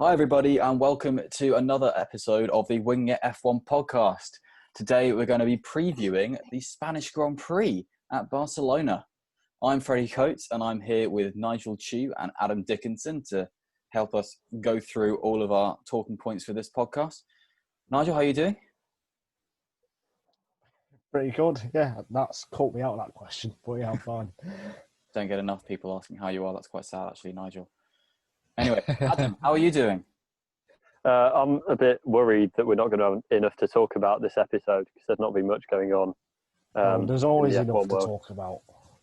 Hi everybody and welcome to another episode of the Wing It F1 podcast. Today we're going to be previewing the Spanish Grand Prix at Barcelona. I'm Freddie Coates and I'm here with Nigel Chew and Adam Dickinson to help us go through all of our talking points for this podcast. Nigel, how are you doing? Pretty good. Yeah, that's caught me out, that question. But yeah, I'm fine. Don't get enough people asking how you are. That's quite sad actually, Nigel. Anyway, Adam, how are you doing? I'm a bit worried that we're not going to have enough to talk about this episode because there's not been much going on. There's always the enough F1 to world. talk about.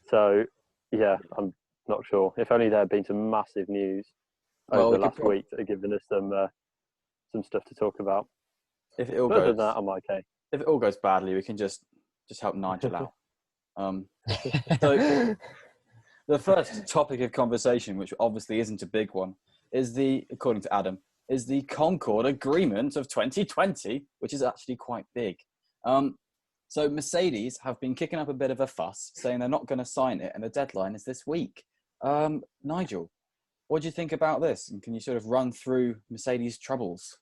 So, yeah, I'm not sure. If only there had been some massive news over the last week that had given us some stuff to talk about. If it all Other goes, than that, I'm okay. If it all goes badly, we can just help Nigel out. So the first topic of conversation, which obviously isn't a big one, is according to Adam, is the Concorde Agreement of 2020, which is actually quite big. So Mercedes have been kicking up a bit of a fuss, saying they're not going to sign it, and the deadline is this week. Nigel, what do you think about this? And can you sort of run through Mercedes' troubles?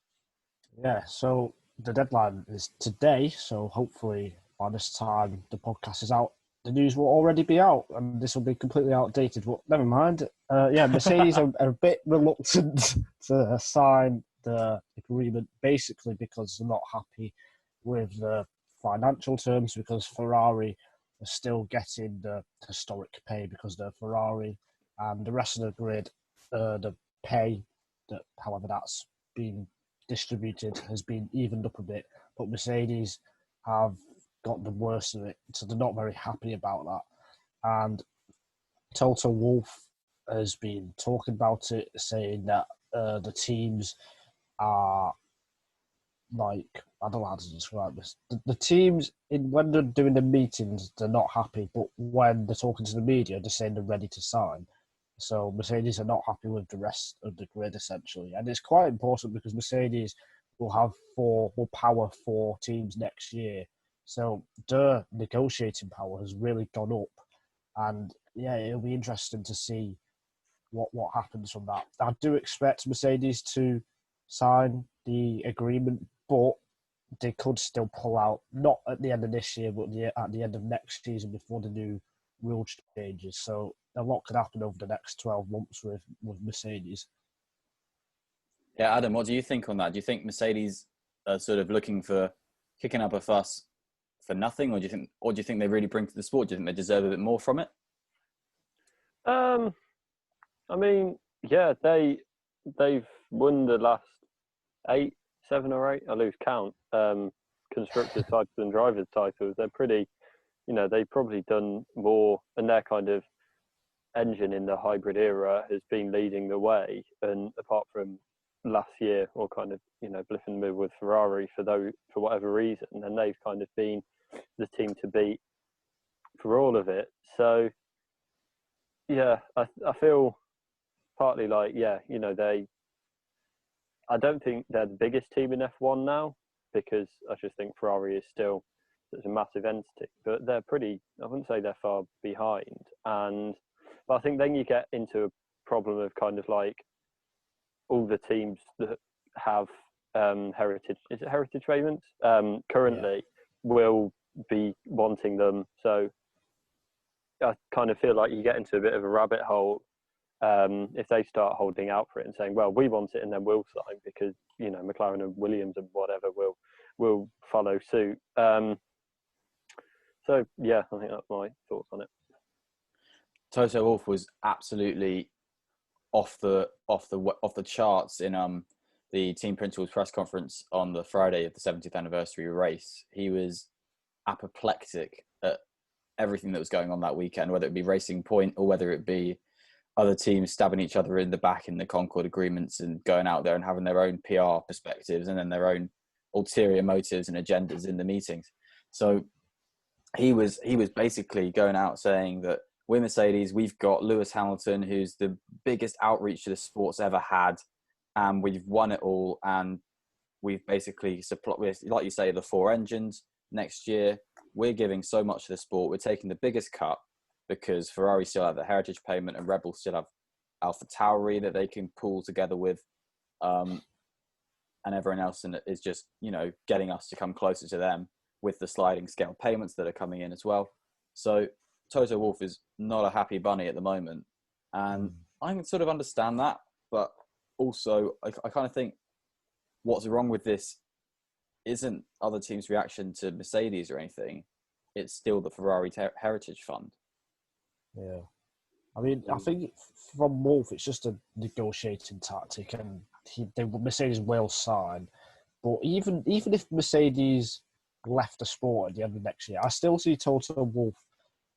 Yeah, so the deadline is today, so hopefully by this time the podcast is out, the news will already be out, and this will be completely outdated, but never mind. Mercedes are a bit reluctant to sign the agreement, basically because they're not happy with the financial terms, because Ferrari are still getting the historic pay because they're Ferrari, and the rest of the grid, the pay, however that's been distributed, has been evened up a bit, but Mercedes have got the worst of it, so they're not very happy about that. And Toto Wolff has been talking about it, saying that the teams are like, I don't know how to describe this. The teams, when they're doing the meetings, they're not happy, but when they're talking to the media, they're saying they're ready to sign. So Mercedes are not happy with the rest of the grid, essentially. And it's quite important because Mercedes will power 4 teams next year. So their negotiating power has really gone up. And yeah, it'll be interesting to see what happens from that. I do expect Mercedes to sign the agreement, but they could still pull out, not at the end of this year, but at the end of next season before the new rule changes. So a lot could happen over the next 12 months with Mercedes. Yeah, Adam, what do you think on that? Do you think Mercedes are sort of kicking up a fuss for nothing, or do you think they really bring to the sport? Do you think they deserve a bit more from it? I mean, yeah, they've won the last 7 or 8, I lose count, constructors titles and drivers titles. They're pretty, they've probably done more, and their kind of engine in the hybrid era has been leading the way. And apart from last year, or kind of, blipping the middle with Ferrari for whatever reason, and they've kind of been the team to beat for all of it. So yeah, I feel partly like, I don't think they're the biggest team in F1 now, because I just think Ferrari is still such a massive entity, but they're pretty, I wouldn't say they're far behind. But I think then you get into a problem of kind of like all the teams that have heritage payments currently will be wanting them. So I kind of feel like you get into a bit of a rabbit hole if they start holding out for it and saying, well, we want it and then we'll sign, because McLaren and Williams and whatever will follow suit. So yeah, I think that's my thoughts on it. Toto Wolff was absolutely off the charts in the team principal's press conference on the Friday of the 70th anniversary race. He was apoplectic at everything that was going on that weekend, whether it be Racing Point or whether it be other teams stabbing each other in the back in the Concorde Agreements and going out there and having their own PR perspectives and then their own ulterior motives and agendas in the meetings. So he was basically going out saying that we're Mercedes, we've got Lewis Hamilton, who's the biggest outreach to the sport's ever had, and we've won it all, and we've basically supplied, like you say, the 4 engines next year. We're giving so much to the sport. We're taking the biggest cut because Ferrari still have the heritage payment and Red Bull still have AlphaTauri that they can pool together with. and everyone else in it is just, getting us to come closer to them with the sliding scale payments that are coming in as well. So Toto Wolff is not a happy bunny at the moment. And I can sort of understand that, but also I kind of think what's wrong with this isn't other teams' reaction to Mercedes or anything. It's still the Ferrari Heritage Fund. Yeah. I mean, I think from Wolff, it's just a negotiating tactic, and Mercedes will sign. But even if Mercedes left the sport at the end of next year, I still see Toto Wolff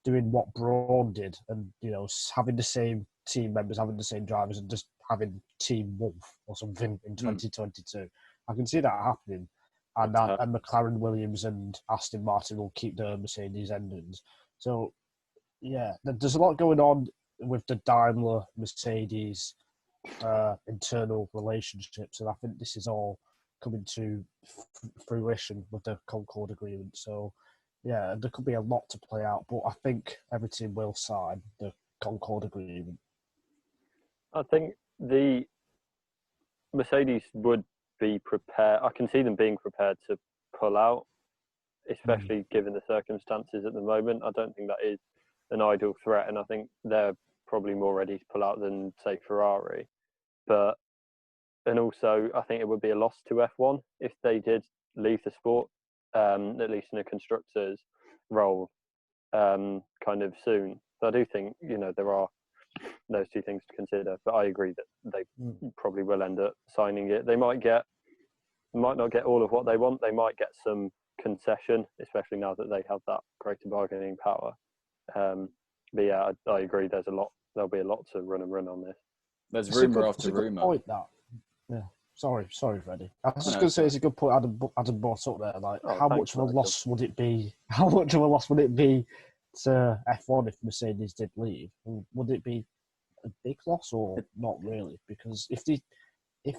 doing what Braun did, and having the same team members, having the same drivers, and just having Team Wolff or something in 2022. I can see that happening, and McLaren, Williams, and Aston Martin will keep the Mercedes engines. So, yeah, there's a lot going on with the Daimler Mercedes internal relationships, and I think this is all coming to fruition with the Concorde Agreement. So, yeah, there could be a lot to play out, but I think every team will sign the Concorde Agreement. I think the Mercedes would be prepared. I can see them being prepared to pull out, especially given the circumstances at the moment. I don't think that is an ideal threat, and I think they're probably more ready to pull out than, say, Ferrari. And also, I think it would be a loss to F1 if they did leave the sport, at least in a constructors' role, kind of soon. So I do think, there are those two things to consider. But I agree that they probably will end up signing it. They might not get all of what they want. They might get some concession, especially now that they have that greater bargaining power. But yeah, I agree. There'll be a lot to run on this. There's rumour after rumour. Point that. Yeah. Sorry, Freddie. I was just going to say it's a good point. Adam brought up there. Like, how much of a loss would it be? How much of a loss would it be to F1 if Mercedes did leave? Would it be a big loss or not really? Because if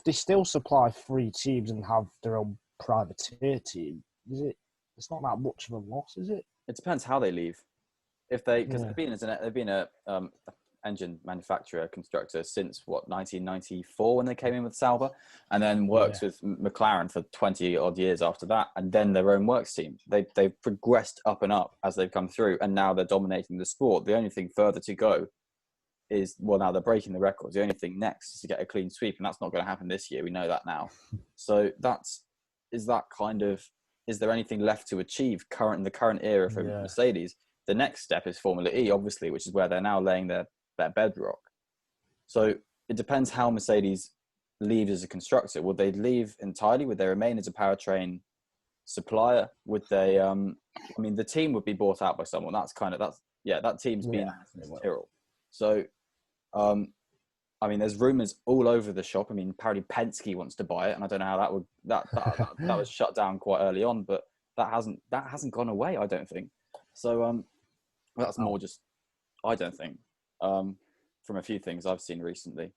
they still supply 3 teams and have their own privateer team, it's not that much of a loss, is it? It depends how they leave. Because they've been a engine manufacturer constructor since 1994 when they came in with Sauber, and then works with McLaren for 20 odd years after that, and then their own works team. They've progressed up and up as they've come through, and now they're dominating the sport. The only thing further to go is, now they're breaking the records. The only thing next is to get a clean sweep, and that's not going to happen this year. We know that now. So is there anything left to achieve in the current era for Mercedes? The next step is Formula E, obviously, which is where they're now laying their bedrock. So it depends how Mercedes leaves as a constructor. Would they leave entirely? Would they remain as a powertrain supplier? Would they? The team would be bought out by someone. That team's been Tyrrell. So, there's rumours all over the shop. Apparently Penske wants to buy it, and I don't know how that was shut down quite early on, but that hasn't gone away, I don't think. So that's more just, I don't think, from a few things I've seen recently.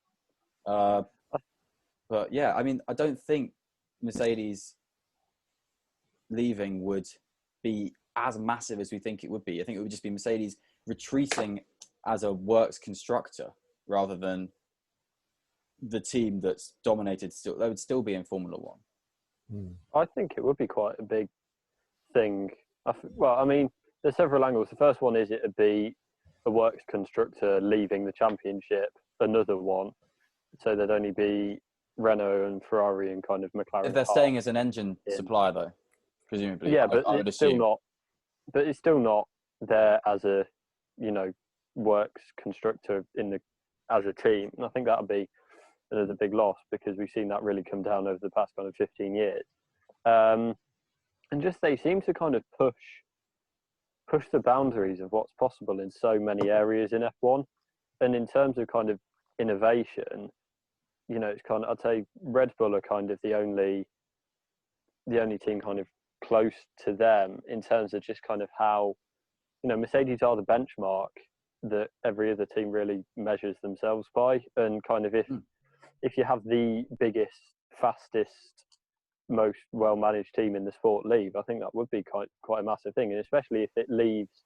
But yeah, I don't think Mercedes leaving would be as massive as we think it would be. I think it would just be Mercedes retreating as a works constructor rather than the team that's dominated. Still, they would still be in Formula One. I think it would be quite a big thing. There's several angles. The first one is it would be a works constructor leaving the championship, another one. So there'd only be Renault and Ferrari and kind of McLaren. If they're staying as an engine supplier, though, presumably. Yeah, but I would assume. It's still not there as a, works constructor as a team. And I think that would be another big loss, because we've seen that really come down over the past kind of 15 years. And just they seem to kind of push the boundaries of what's possible in so many areas in F1. And in terms of kind of innovation, it's kind of, I'd say Red Bull are kind of the only team kind of close to them in terms of just kind of how, Mercedes are the benchmark that every other team really measures themselves by. And kind of if you have the biggest, fastest, most well-managed team in the sport leave, I think that would be quite a massive thing. And especially if it leaves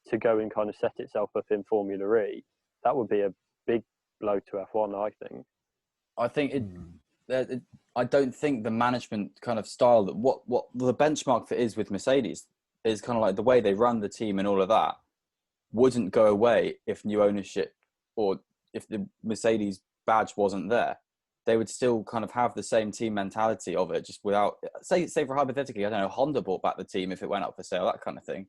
to go and kind of set itself up in Formula E, that would be a big blow to F1, I think. I think I don't think the management kind of style that what the benchmark that is with Mercedes is kind of like the way they run the team and all of that wouldn't go away if new ownership or if the Mercedes badge wasn't there. They would still kind of have the same team mentality of it, just without, say for hypothetically, I don't know, Honda bought back the team if it went up for sale, that kind of thing.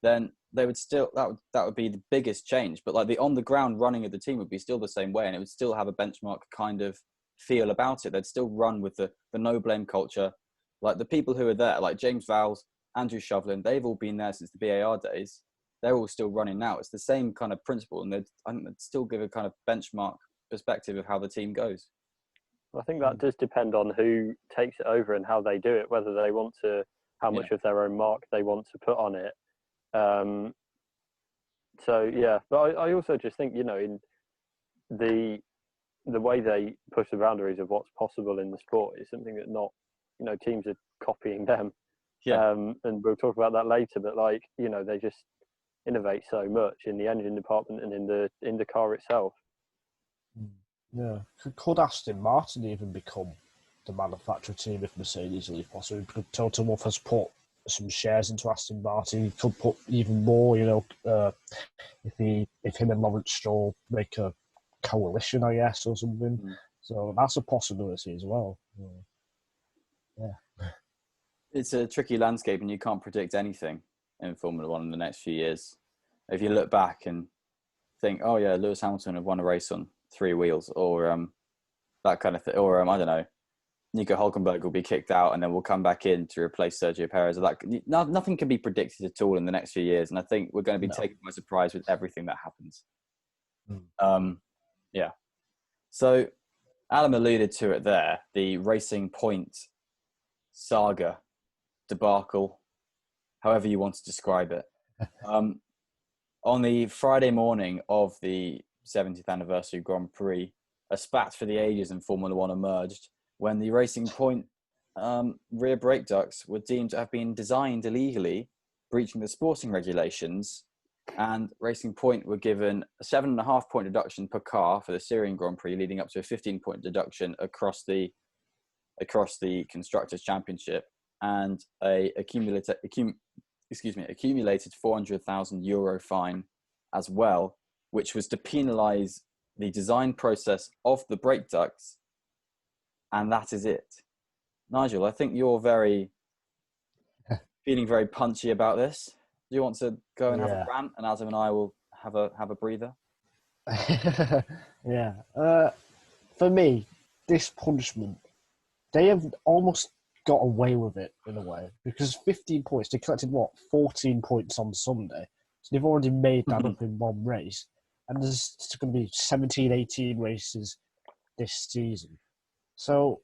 Then they would still, that would be the biggest change. But like the on the ground running of the team would be still the same way, and it would still have a benchmark kind of feel about it. They'd still run with the no blame culture. Like the people who are there, like James Vowles, Andrew Shovlin, they've all been there since the BAR days. They're all still running now. It's the same kind of principle, and I think they'd still give a kind of benchmark perspective of how the team goes. I think that does depend on who takes it over and how they do it, whether they want to, how much of their own mark they want to put on it. So yeah, but I also just think, you know, in the way they push the boundaries of what's possible in the sport is something that not, you know, teams are copying them. Yeah. And we'll talk about that later, but like, you know, they just innovate so much in the engine department and in the car itself. Yeah. Could Aston Martin even become the manufacturer team if Mercedes leave possible? Could Toto Wolff has put some shares into Aston Martin? He could put even more, you know, if him and Lawrence Stroll make a coalition, I guess, or something. So that's a possibility as well. Yeah. It's a tricky landscape, and you can't predict anything in Formula One in the next few years. If you look back and think, oh yeah, Lewis Hamilton have won a race on 3 wheels, or that kind of thing, or I don't know, Nico Hülkenberg will be kicked out and then we'll come back in to replace Sergio Perez. Nothing can be predicted at all in the next few years, and I think we're going to be taken by surprise with everything that happens. Yeah. So Adam alluded to it there, the Racing Point saga, debacle, however you want to describe it. On the Friday morning of the 70th anniversary Grand Prix, a spat for the ages in Formula One emerged when the Racing Point rear brake ducts were deemed to have been designed illegally, breaching the sporting regulations, and Racing Point were given a 7.5 point deduction per car for the Syrian Grand Prix, leading up to a 15-point deduction across the Constructors' Championship, and a accumulated €400,000 fine as well, which was to penalise the design process of the brake ducts, and that is it. Nigel, I think you're feeling very punchy about this. Do you want to go and have a rant, and Adam and I will have a breather? Yeah. For me, this punishment, they have almost got away with it in a way, because 15 points, they collected 14 points on Sunday. So they've already made that up in one race. And there's going to be 17, 18 races this season. So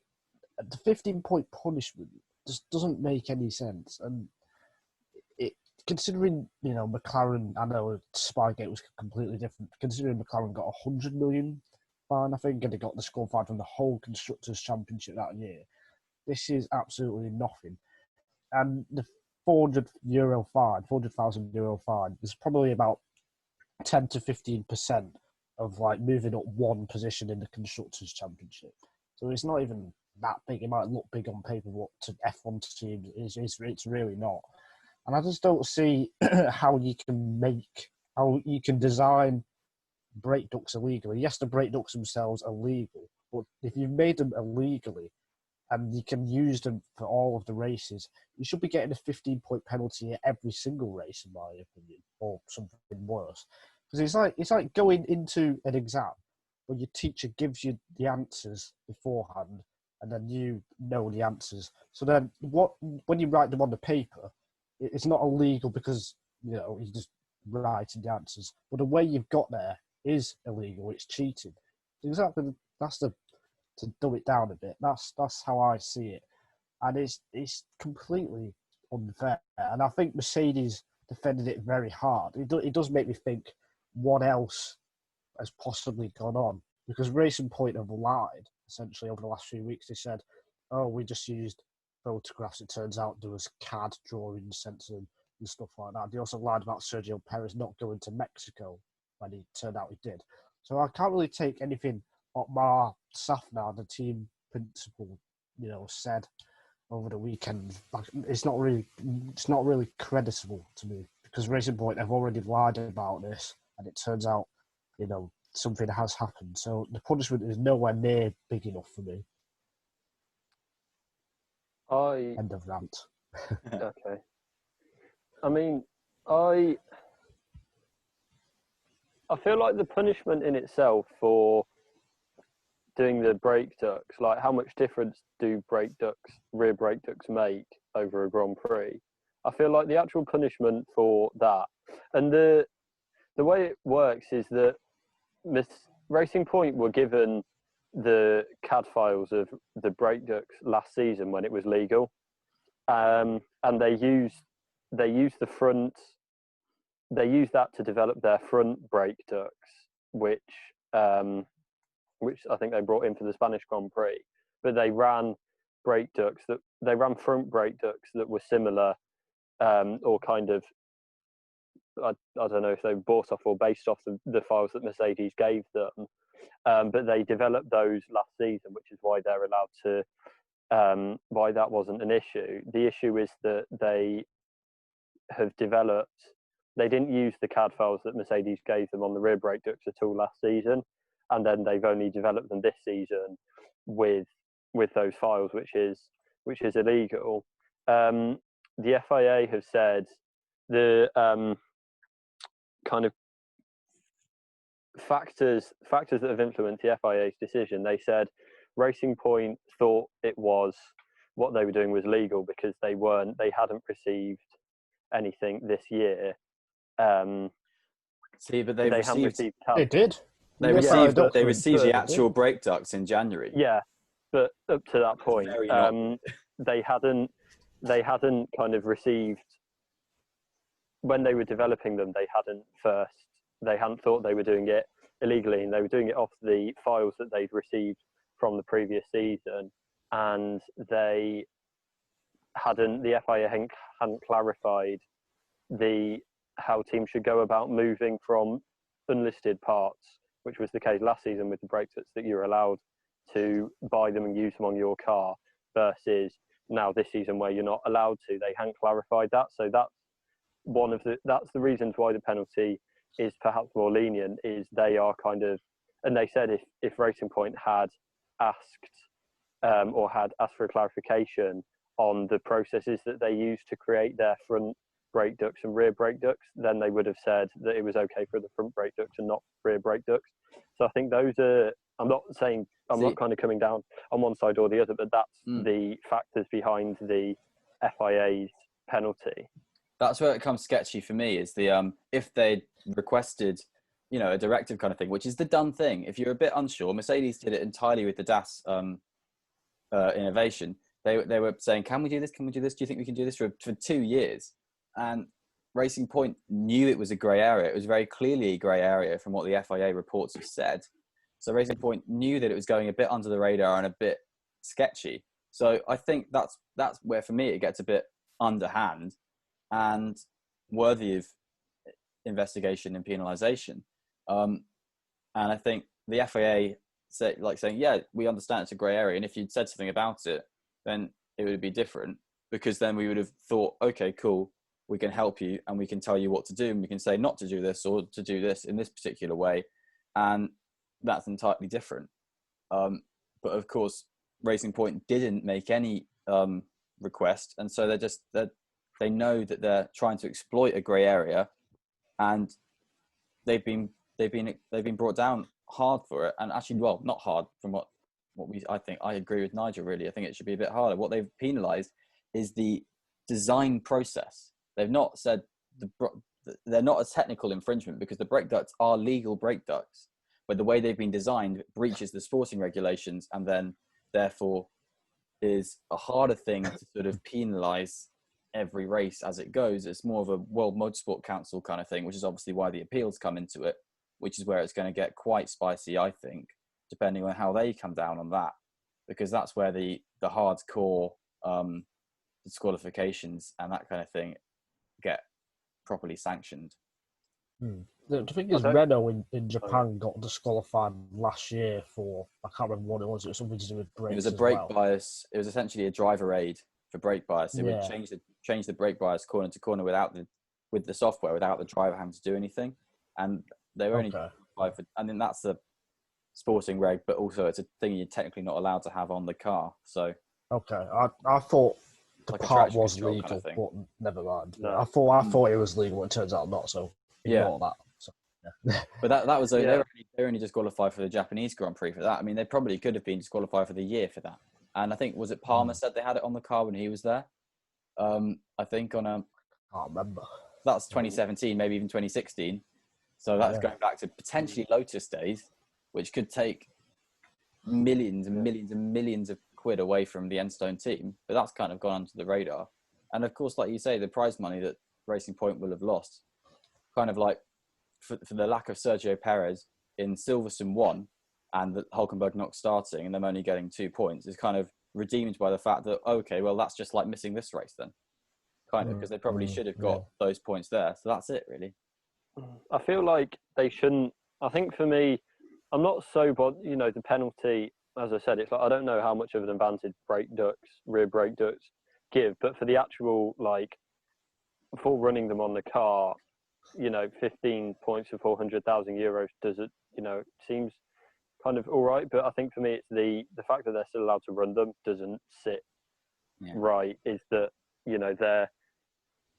the 15-point punishment just doesn't make any sense. And considering, you know, McLaren, I know Spygate was completely different. Considering McLaren got a $100 million fine, I think, and they got the score fine from the whole Constructors' Championship that year. This is absolutely nothing. And the €400,000 fine is probably about 10 to 15% of like moving up one position in the Constructors' Championship. So it's not even that big. It might look big on paper, but to F1 teams, it's really not. And I just don't see how you can design brake ducts illegally. Yes, the brake ducts themselves are legal, but if you've made them illegally and you can use them for all of the races, you should be getting a 15-point penalty at every single race, in my opinion, or something worse. Because it's like going into an exam where your teacher gives you the answers beforehand, and then you know the answers. So then, when you write them on the paper, it's not illegal because, you know, you just writing the answers. But the way you've got there is illegal. It's cheating. Exactly. That's to dumb it down a bit. That's how I see it, and it's completely unfair. And I think Mercedes defended it very hard. It does make me think what else has possibly gone on, because Racing Point have lied essentially over the last few weeks. They said, "Oh, we just used photographs." It turns out there was CAD drawings sent to them and stuff like that. They also lied about Sergio Perez not going to Mexico when he turned out he did. So I can't really take anything Otmar Safnauer, the team principal, said over the weekend, it's not really creditable to me, because Racing Point have already lied about this, and it turns out, something has happened. So the punishment is nowhere near big enough for me. End of rant. Okay. I mean, I feel like the punishment in itself for doing the brake ducts, like how much difference do rear brake ducts make over a Grand Prix? I feel like the actual punishment for that, and the way it works is that Racing Point were given the CAD files of the brake ducts last season when it was legal, and they used the front. They used that to develop their front brake ducts, which I think they brought in for the Spanish Grand Prix. But they ran front brake ducts that were similar, or kind of, I don't know if they were bought off or based off the files that Mercedes gave them. But they developed those last season, which is why they're allowed to, why that wasn't an issue. The issue is that they didn't use the CAD files that Mercedes gave them on the rear brake ducts at all last season, and then they've only developed them this season with those files, which is illegal. The FIA have said the kind of factors that have influenced the FIA's decision. They said Racing Point thought what they were doing was legal because they hadn't received anything this year. See, but they received. They did. They received the actual brake ducts in January. Yeah, but up to that point, they hadn't kind of received, when they were developing them. They hadn't thought they were doing it illegally, and they were doing it off the files that they'd received from the previous season, and the FIA hadn't clarified how teams should go about moving from unlisted parts, which was the case last season with the brake ducts, that you're allowed to buy them and use them on your car, versus now this season where you're not allowed to. They hadn't clarified that, so that's the reasons why the penalty is perhaps more lenient. Is they are kind of, and they said if Racing Point had asked for a clarification on the processes that they use to create their front brake ducts and rear brake ducts, then they would have said that it was okay for the front brake ducts and not rear brake ducts. So I think those are, I'm not kind of coming down on one side or the other, but that's the factors behind the FIA's penalty. That's where it becomes sketchy for me, is the if they requested, a directive kind of thing, which is the done thing. If you're a bit unsure, Mercedes did it entirely with the DAS innovation. They were saying, can we do this? Can we do this? Do you think we can do this for 2 years? And Racing Point knew it was a grey area. It was very clearly a grey area from what the FIA reports have said. So Racing Point knew that it was going a bit under the radar and a bit sketchy. So I think that's where, for me, it gets a bit underhand and worthy of investigation and penalisation. And I think the FIA saying, yeah, we understand it's a grey area, and if you'd said something about it, then it would be different, because then we would have thought, okay, cool, we can help you and we can tell you what to do, and we can say not to do this or to do this in this particular way, and that's entirely different. But of course, Racing Point didn't make any request, and so they know that they're trying to exploit a grey area, and they've been brought down hard for it. And actually, well, not hard from what I think. I agree with Nigel, really. I think it should be a bit harder. What they've penalised is the design process. They've not said they're not a technical infringement, because the brake ducts are legal brake ducts, but the way they've been designed breaches the sporting regulations, and then therefore is a harder thing to sort of penalise every race as it goes. It's more of a World Motorsport Council kind of thing, which is obviously why the appeals come into it, which is where it's going to get quite spicy, I think, depending on how they come down on that, because that's where the hardcore disqualifications and that kind of thing get properly sanctioned. The thing is, Okay. Renault in Japan got disqualified last year for, I can't remember what it was. It was something to do with brakes. It was a as brake well. bias. It was essentially a driver aid for brake bias. It would Yeah. change the brake bias corner to corner with the software, without the driver having to do anything. And they were only qualified for. I mean, that's a sporting reg, but also it's a thing you're technically not allowed to have on the car. So Okay, I thought the like a part traction was control legal, kind of thing. but never mind. No. I thought it was legal. It turns out not. So ignore that. So, yeah. But that was Yeah. they were only disqualified for the Japanese Grand Prix for that. I mean, they probably could have been disqualified for the year for that. And I think, was it Palmer said they had it on the car when he was there? I think on a. I can't remember. That's 2017, maybe even 2016. So that's going back to potentially Lotus days, which could take millions and millions and millions of quid away from the Enstone team. But that's kind of gone onto the radar. And of course, like you say, the prize money that Racing Point will have lost, kind of like for the lack of Sergio Perez in Silverstone 1 and the Hulkenberg not starting and them only getting 2 points, is kind of redeemed by the fact that, okay, well, that's just like missing this race then. Kind of, because they probably should have got those points there. So that's it, really. I feel like they shouldn't. I think for me, I'm not so bothered. You know, the penalty, as I said, it's like I don't know how much of an advantage rear brake ducts give, but for the actual, like, for running them on the car, you know, 15 points for 400,000 euros does it, you know, seems kind of all right. But I think for me, it's the fact that they're still allowed to run them doesn't sit right. Is that, you know, they're,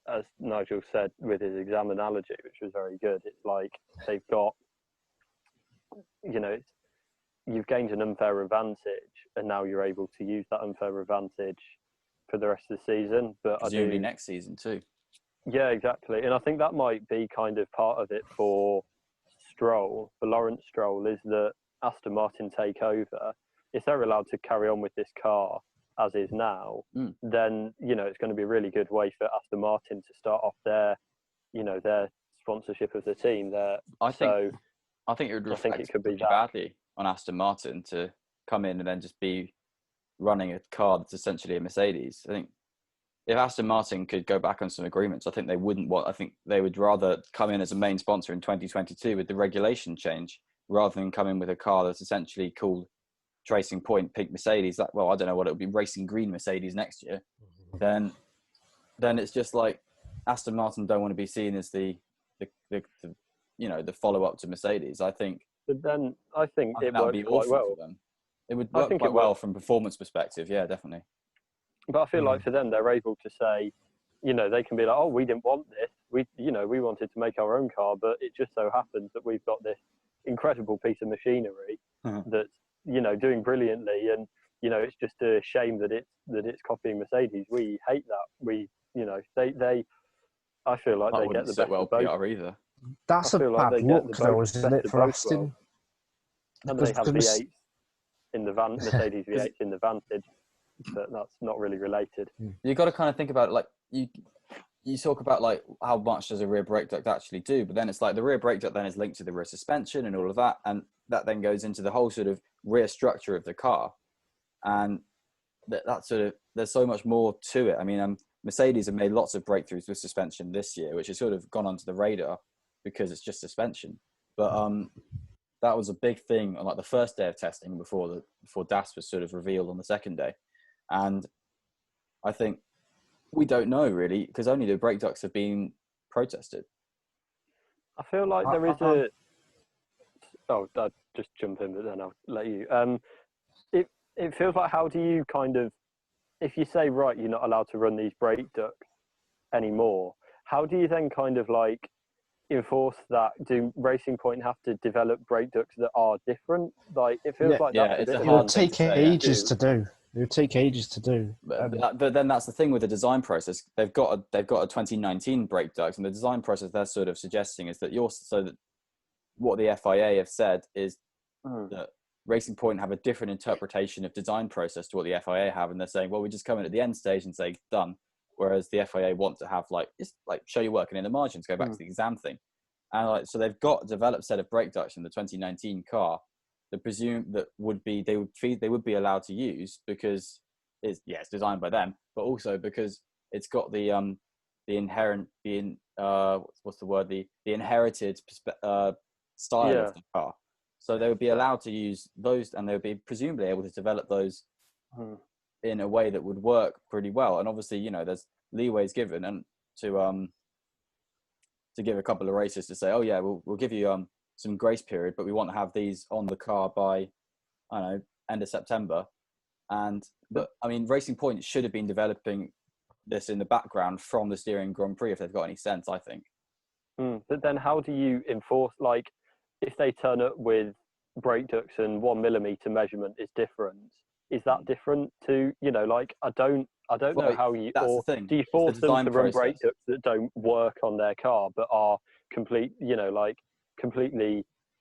as Nigel said with his exam analogy, which was very good, it's like they've got, you know, you've gained an unfair advantage and now you're able to use that unfair advantage for the rest of the season. But presumably next season too. Yeah, exactly. And I think that might be kind of part of it for Lawrence Stroll, is that Aston Martin take over. If they're allowed to carry on with this car as is now, then, you know, it's going to be a really good way for Aston Martin to start off their, you know, their sponsorship of the team there. I think it would reflect pretty badly on Aston Martin to come in and then just be running a car that's essentially a Mercedes. I think if Aston Martin could go back on some agreements, I think they wouldn't want. I think they would rather come in as a main sponsor in 2022 with the regulation change, rather than come in with a car that's essentially called Racing Point Pink Mercedes. That, well, I don't know what it would be, Racing Green Mercedes next year. Then it's just like Aston Martin don't want to be seen as the you know, the follow up to Mercedes. I think. But then I think it that would works be quite awful well for them. It would work quite well from performance perspective. Yeah, definitely. But I feel like for them, they're able to say, you know, they can be like, oh, we didn't want this. We wanted to make our own car, but it just so happens that we've got this incredible piece of machinery that's, you know, doing brilliantly. And, you know, it's just a shame that it's copying Mercedes. We hate that. You know, I feel like they get the best of both. PR either. That's a bad look, though, isn't it, for Aston? And they have V8s in the Mercedes V8s in the Vantage, but that's not really related. You've got to kind of think about it, like you talk about like how much does a rear brake duct actually do, but then it's like the rear brake duct then is linked to the rear suspension and all of that, and that then goes into the whole sort of rear structure of the car, and that sort of, there's so much more to it. I mean, Mercedes have made lots of breakthroughs with suspension this year, which has sort of gone onto the radar because it's just suspension. But that was a big thing on like the first day of testing before DAS was sort of revealed on the second day. And I think we don't know really, because only the brake ducts have been protested. I feel like there is I'll just jump in, but then I'll let you. It feels like, how do you kind of, if you say, right, you're not allowed to run these brake ducts anymore, how do you then kind of like enforce that? Do Racing Point have to develop brake ducts that are different? Like, it feels like that's it would take ages to do. It would take ages to do. But then that's the thing with the design process. They've got a 2019 brake duct, and the design process they're sort of suggesting is that what the FIA have said is that Racing Point have a different interpretation of design process to what the FIA have, and they're saying, well, we just come in at the end stage and say done. Whereas the FIA want to have show you working in the margins, go back to the exam thing, and so they've got a developed set of brake ducts in the 2019 car. They presume that they would be allowed to use because it's designed by them, but also because it's got the what's the word, the inherited style of the car. So they would be allowed to use those, and they would be presumably able to develop those in a way that would work pretty well. And obviously, you know, there's leeways given, and to give a couple of races to say, oh yeah, we'll give you some grace period, but we want to have these on the car by, I don't know, end of September. But I mean, Racing Point should have been developing this in the background from the steering Grand Prix if they've got any sense, I think. But then how do you enforce, like, if they turn up with brake ducts and 1 millimeter measurement is different, is that different to, you know, like, I don't know how you, or do you force them to run brake ducts that don't work on their car but are completely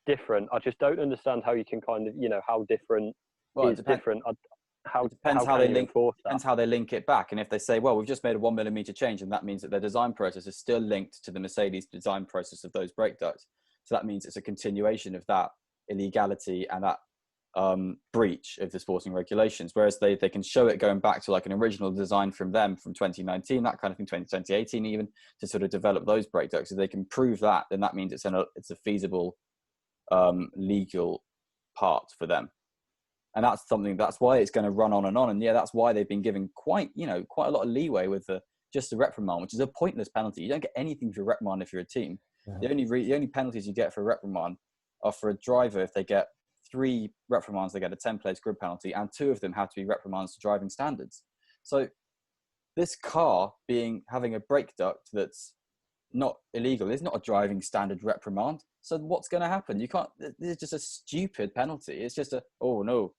different? I just don't understand how you can kind of, you know, how different is different. Depends how they link it back. And if they say, well, we've just made a 1 millimeter change, and that means that their design process is still linked to the Mercedes design process of those brake ducts. So that means it's a continuation of that illegality and that breach of the sporting regulations. Whereas they can show it going back to like an original design from them from 2019, that kind of thing, 2018 even, to sort of develop those brake ducts. If they can prove that, then that means it's a feasible legal part for them. And that's why it's going to run on. And yeah, that's why they've been given quite a lot of leeway with just the reprimand, which is a pointless penalty. You don't get anything for reprimand if you're a team. Yeah. The only penalties you get for reprimand are for a driver. If they get 3 reprimands, they get a 10-place grid penalty, and 2 of them have to be reprimands to driving standards. So this car having a brake duct that's not illegal is not a driving standard reprimand. So what's going to happen? You can't. It's just a stupid penalty. It's just oh no,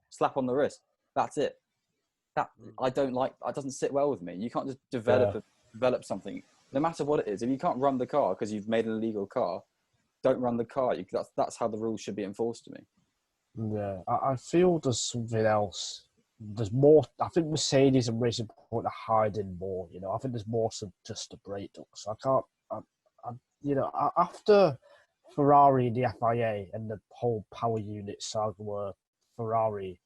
slap on the wrist. That's it. That I don't like. That doesn't sit well with me. You can't just develop something, no matter what it is. If you can't run the car because you've made an illegal car, don't run the car. That's how the rules should be enforced to me. Yeah, I feel there's something else. There's more. I think Mercedes and Racing Point are hiding more. You know, I think there's more than just a brake duct. So I can't. After Ferrari and the FIA and the whole power unit saga, where Ferrari,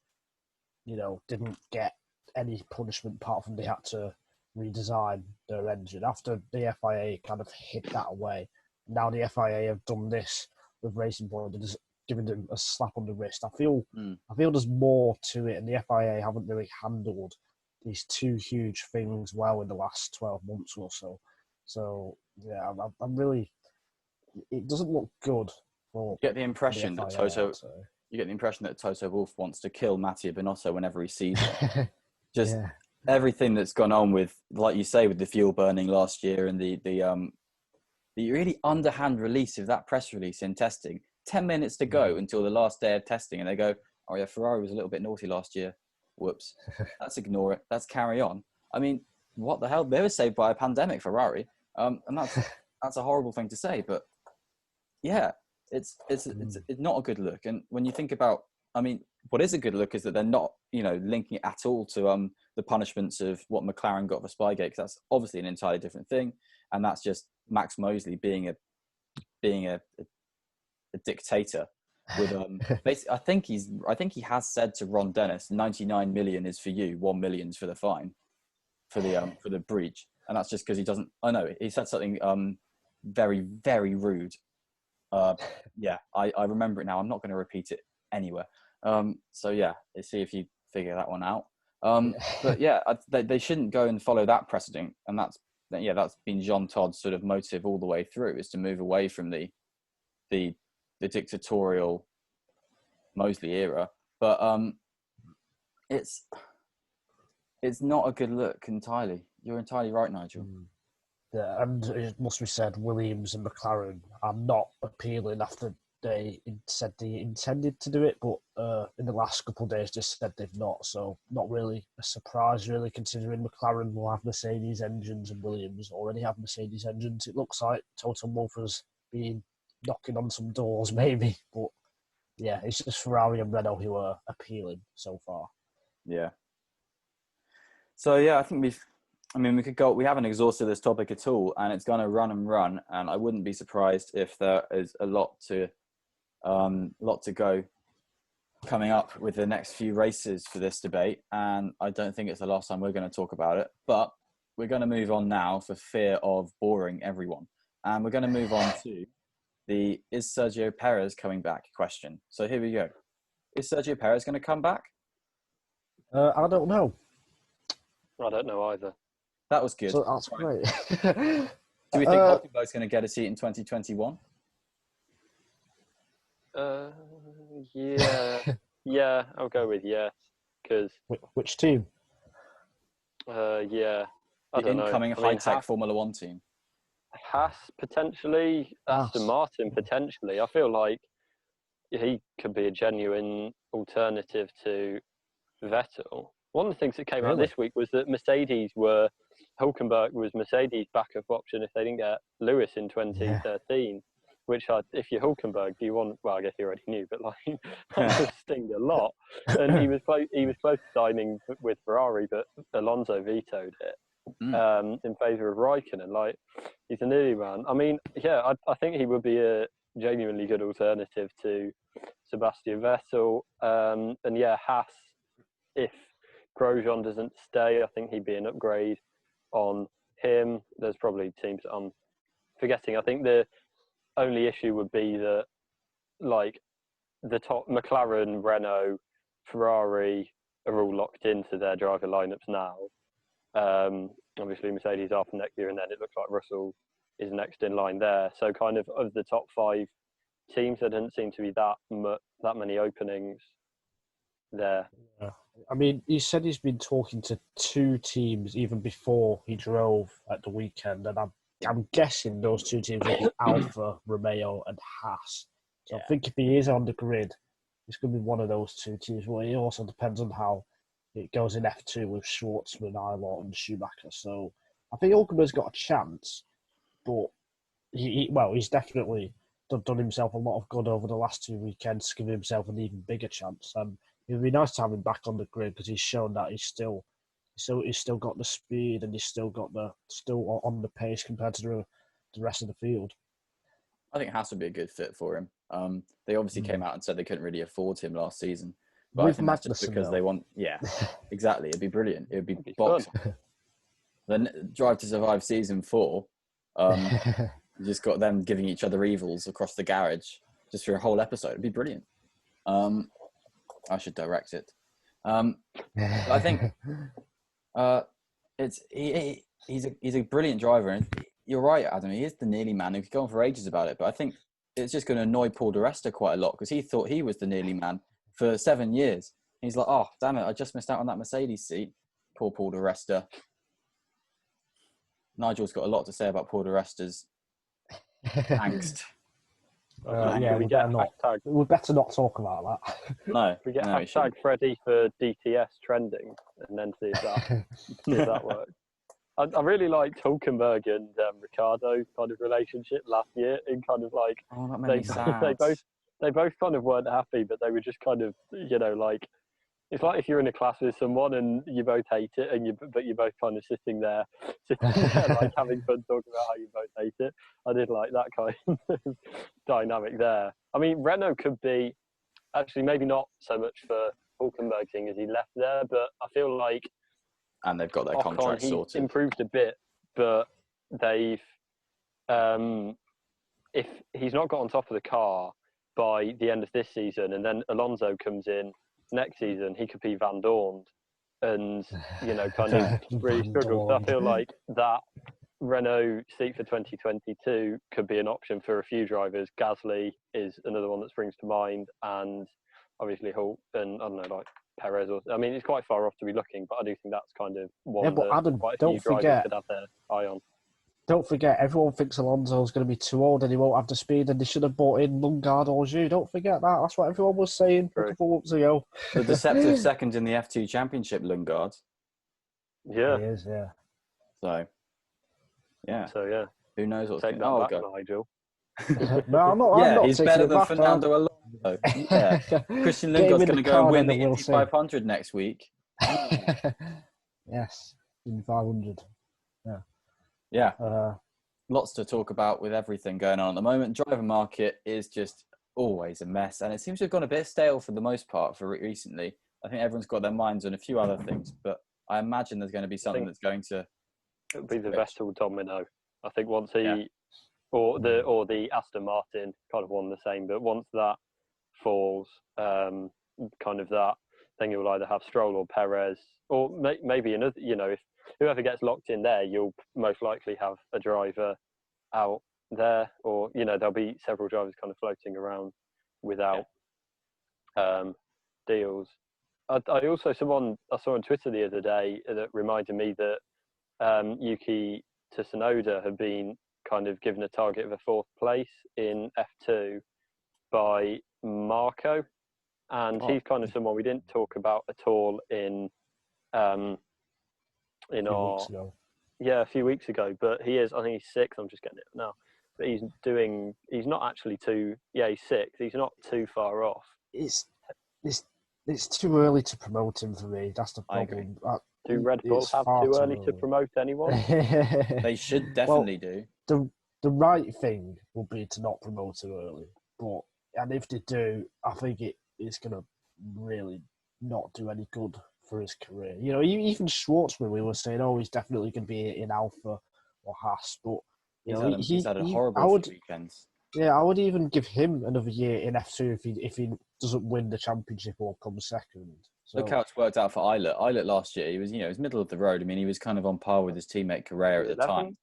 you know, didn't get any punishment apart from they had to redesign their engine. After the FIA kind of hid that away, now the FIA have done this with Racing Point and just giving them a slap on the wrist. I feel there's more to it, and the FIA haven't really handled these 2 huge things well in the last 12 months or so. So yeah, I'm really. It doesn't look good. You get the impression that Toto Wolff wants to kill Mattia Binotto whenever he sees him. Everything that's gone on with, like you say, with the fuel burning last year and the really underhand release of that press release in testing. 10 minutes to go until the last day of testing, and they go, "Oh yeah, Ferrari was a little bit naughty last year. Whoops. Let's ignore it. Let's carry on." I mean, what the hell? They were saved by a pandemic, Ferrari, and that's a horrible thing to say, but. Yeah, it's not a good look. And when you think about, I mean, what is a good look is that they're not, you know, linking it at all to the punishments of what McLaren got for Spygate, because that's obviously an entirely different thing, and that's just Max Mosley being a dictator. With basically, I think he has said to Ron Dennis, 99 million is for you, 1 million is for the fine, for the breach, and that's just because he doesn't. I know he said something very, very rude. I remember it now. I'm not going to repeat it anywhere. So yeah, let's see if you figure that one out. But yeah, they shouldn't go and follow that precedent, and that's been Jean Todd's sort of motive all the way through, is to move away from the dictatorial Mosley era. But it's not a good look entirely. You're entirely right, Nigel. Yeah, and it must be said, Williams and McLaren are not appealing after they said they intended to do it, but in the last couple of days just said they've not. So not really a surprise, really, considering McLaren will have Mercedes engines and Williams already have Mercedes engines. It looks like Toto Wolff has been knocking on some doors, maybe. But yeah, it's just Ferrari and Renault who are appealing so far. Yeah. So yeah, I think we haven't exhausted this topic at all, and it's going to run and run, and I wouldn't be surprised if there is a lot to go coming up with the next few races for this debate, and I don't think it's the last time we're going to talk about it. But we're going to move on now for fear of boring everyone. And we're going to move on to the is Sergio Perez coming back question. So here we go. Is Sergio Perez going to come back? I don't know. I don't know either. That was good. So that's great. Do we think Hulkenberg's going to get a seat in 2021? Yeah. Yeah, I'll go with yes. Because Which team? yeah, I The don't know. incoming high-tech Formula One team. Haas potentially, Aston Haas. Martin potentially. I feel like he could be a genuine alternative to Vettel. One of the things that came out Really? this week was that Hulkenberg was Mercedes' backup option if they didn't get Lewis in 2013. Which, if you're Hulkenberg, do you want? Well, I guess you already knew, but like that would sting a lot. And he was close to signing with Ferrari, but Alonso vetoed it in favour of Raikkonen. Like he's a nearly man. I mean, yeah, I think he would be a genuinely good alternative to Sebastian Vettel. And yeah, Haas, if Grosjean doesn't stay, I think he'd be an upgrade on him. There's probably teams that I'm forgetting. I think the only issue would be that, like, the top McLaren, Renault, Ferrari are all locked into their driver lineups now. Obviously, Mercedes are for next year, and then it looks like Russell is next in line there. So, kind of the top 5 teams, there didn't seem to be that many openings there. Yeah. I mean, he said he's been talking to 2 teams even before he drove at the weekend, and I'm guessing those 2 teams will be Alfa Romeo and Haas. So I think if he is on the grid, it's going to be one of those 2 teams. Well, it also depends on how it goes in F2 with Schwartzman, Eilert, and Schumacher. So I think Hulkenberg's got a chance, but he's definitely done himself a lot of good over the last 2 weekends to give himself an even bigger chance. And it would be nice to have him back on the grid because he's shown that he's still got the speed and he's still on the pace compared to the rest of the field. I think Haas would be a good fit for him. They obviously came out and said they couldn't really afford him last season. But With I think that's just Magnussen, because though. they want... Yeah, exactly. It'd be brilliant. It'd be It'd be box. fun. Then Drive to Survive Season 4, you just got them giving each other evils across the garage just for a whole episode. It'd be brilliant. I should direct it. I think he's a brilliant driver, and you're right, Adam. He is the nearly man who could go on for ages about it. But I think it's just going to annoy Paul di Resta quite a lot because he thought he was the nearly man for 7 years. He's like, oh damn it, I just missed out on that Mercedes seat. Poor Paul di Resta. Nigel's got a lot to say about Paul di Resta's angst. We better not talk about that. No, We get no, hashtag Freddie for DTS trending, and then see if that works. I really liked Hulkenberg and Ricardo kind of relationship last year. In kind of like that made me sad. they both kind of weren't happy, but they were just kind of like. It's like if you're in a class with someone and you both hate it, but you're both kind of sitting there like having fun talking about how you both hate it. I did like that kind of dynamic there. I mean, Renault could be actually maybe not so much for Hulkenberg thing as he left there, but I feel like and they've got their contract sorted. He improved a bit, but they've if he's not got on top of the car by the end of this season, and then Alonso comes in next season, he could be Van Dorn and kind of really struggle. So I feel like that Renault seat for 2022 could be an option for a few drivers. Gasly is another one that springs to mind, and obviously Hulk and I don't know, like Perez. It's quite far off to be looking, but I do think that's kind of one that Adam, quite a few drivers could have their eye on. Don't forget, everyone thinks Alonso's going to be too old and he won't have the speed, and they should have bought in Lundgaard or Zhu. Don't forget that. That's what everyone was saying a couple of months ago. The deceptive second in the F2 Championship, Lundgaard. Yeah. He is, yeah. So, yeah. Who knows what's Take going that on? back, Nigel. No, I'm not he's better than Fernando Alonso. Yeah. Christian Lundgaard's going to go and win the Indy 500 next week. Yes, Indy 500. Yeah. Lots to talk about with everything going on at the moment. Driver market is just always a mess, and it seems to have gone a bit stale for the most part for recently. I think everyone's got their minds on a few other things, but I imagine there's going to be something that's going to It'll be the Rich. Vettel domino. I think once he or the Aston Martin kind of won the same, but once that falls, kind of that, then you'll either have Stroll or Perez, or maybe another. If whoever gets locked in there, you'll most likely have a driver out there, or there'll be several drivers kind of floating around without deals. I also someone I saw on Twitter the other day that reminded me that Yuki Tsunoda had been kind of given a target of a 4th place in F2 by Marco, and he's kind of someone we didn't talk about at all in a few weeks ago, but he is, I think he's 6th, I'm just getting it now, but he's not actually he's 6th, he's not too far off. It's too early to promote him for me. That's the problem. Do Red Bull have too early to promote anyone? They should definitely do. The right thing would be to not promote him early, and if they do, I think it's going to really not do any good for his career. Even Schwartzman, we were saying, he's definitely going to be in Alpha or Haas, but he's had a horrible few weekends. Yeah, I would even give him another year in F2 if he doesn't win the championship or comes second. So, look how it's worked out for Eilert. Eilert last year, he was he was middle of the road. I mean, he was kind of on par with his teammate Carrera at the time.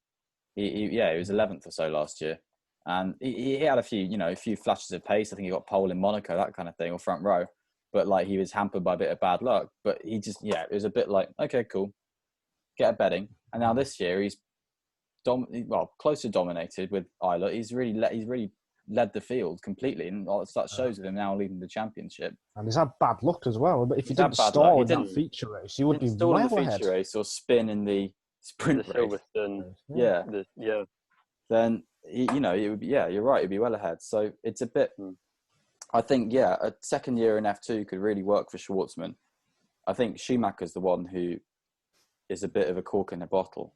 He was 11th or so last year, and he had a few flashes of pace. I think he got pole in Monaco, that kind of thing, or front row. But he was hampered by a bit of bad luck. But he just it was a bit like, okay, cool, get a betting. And now this year he's close to dominated with Eilert. He's really led the field completely, and that shows with him now leading the championship. And he's had bad luck as well. But if he didn't stall in that feature race, he would be well ahead. Feature race or spin in the sprint race. Silverstone. Then it would be, you're right, it'd be well ahead. So it's a bit. I think a second year in F2 could really work for Schwartzman. I think Schumacher's the one who is a bit of a cork in a bottle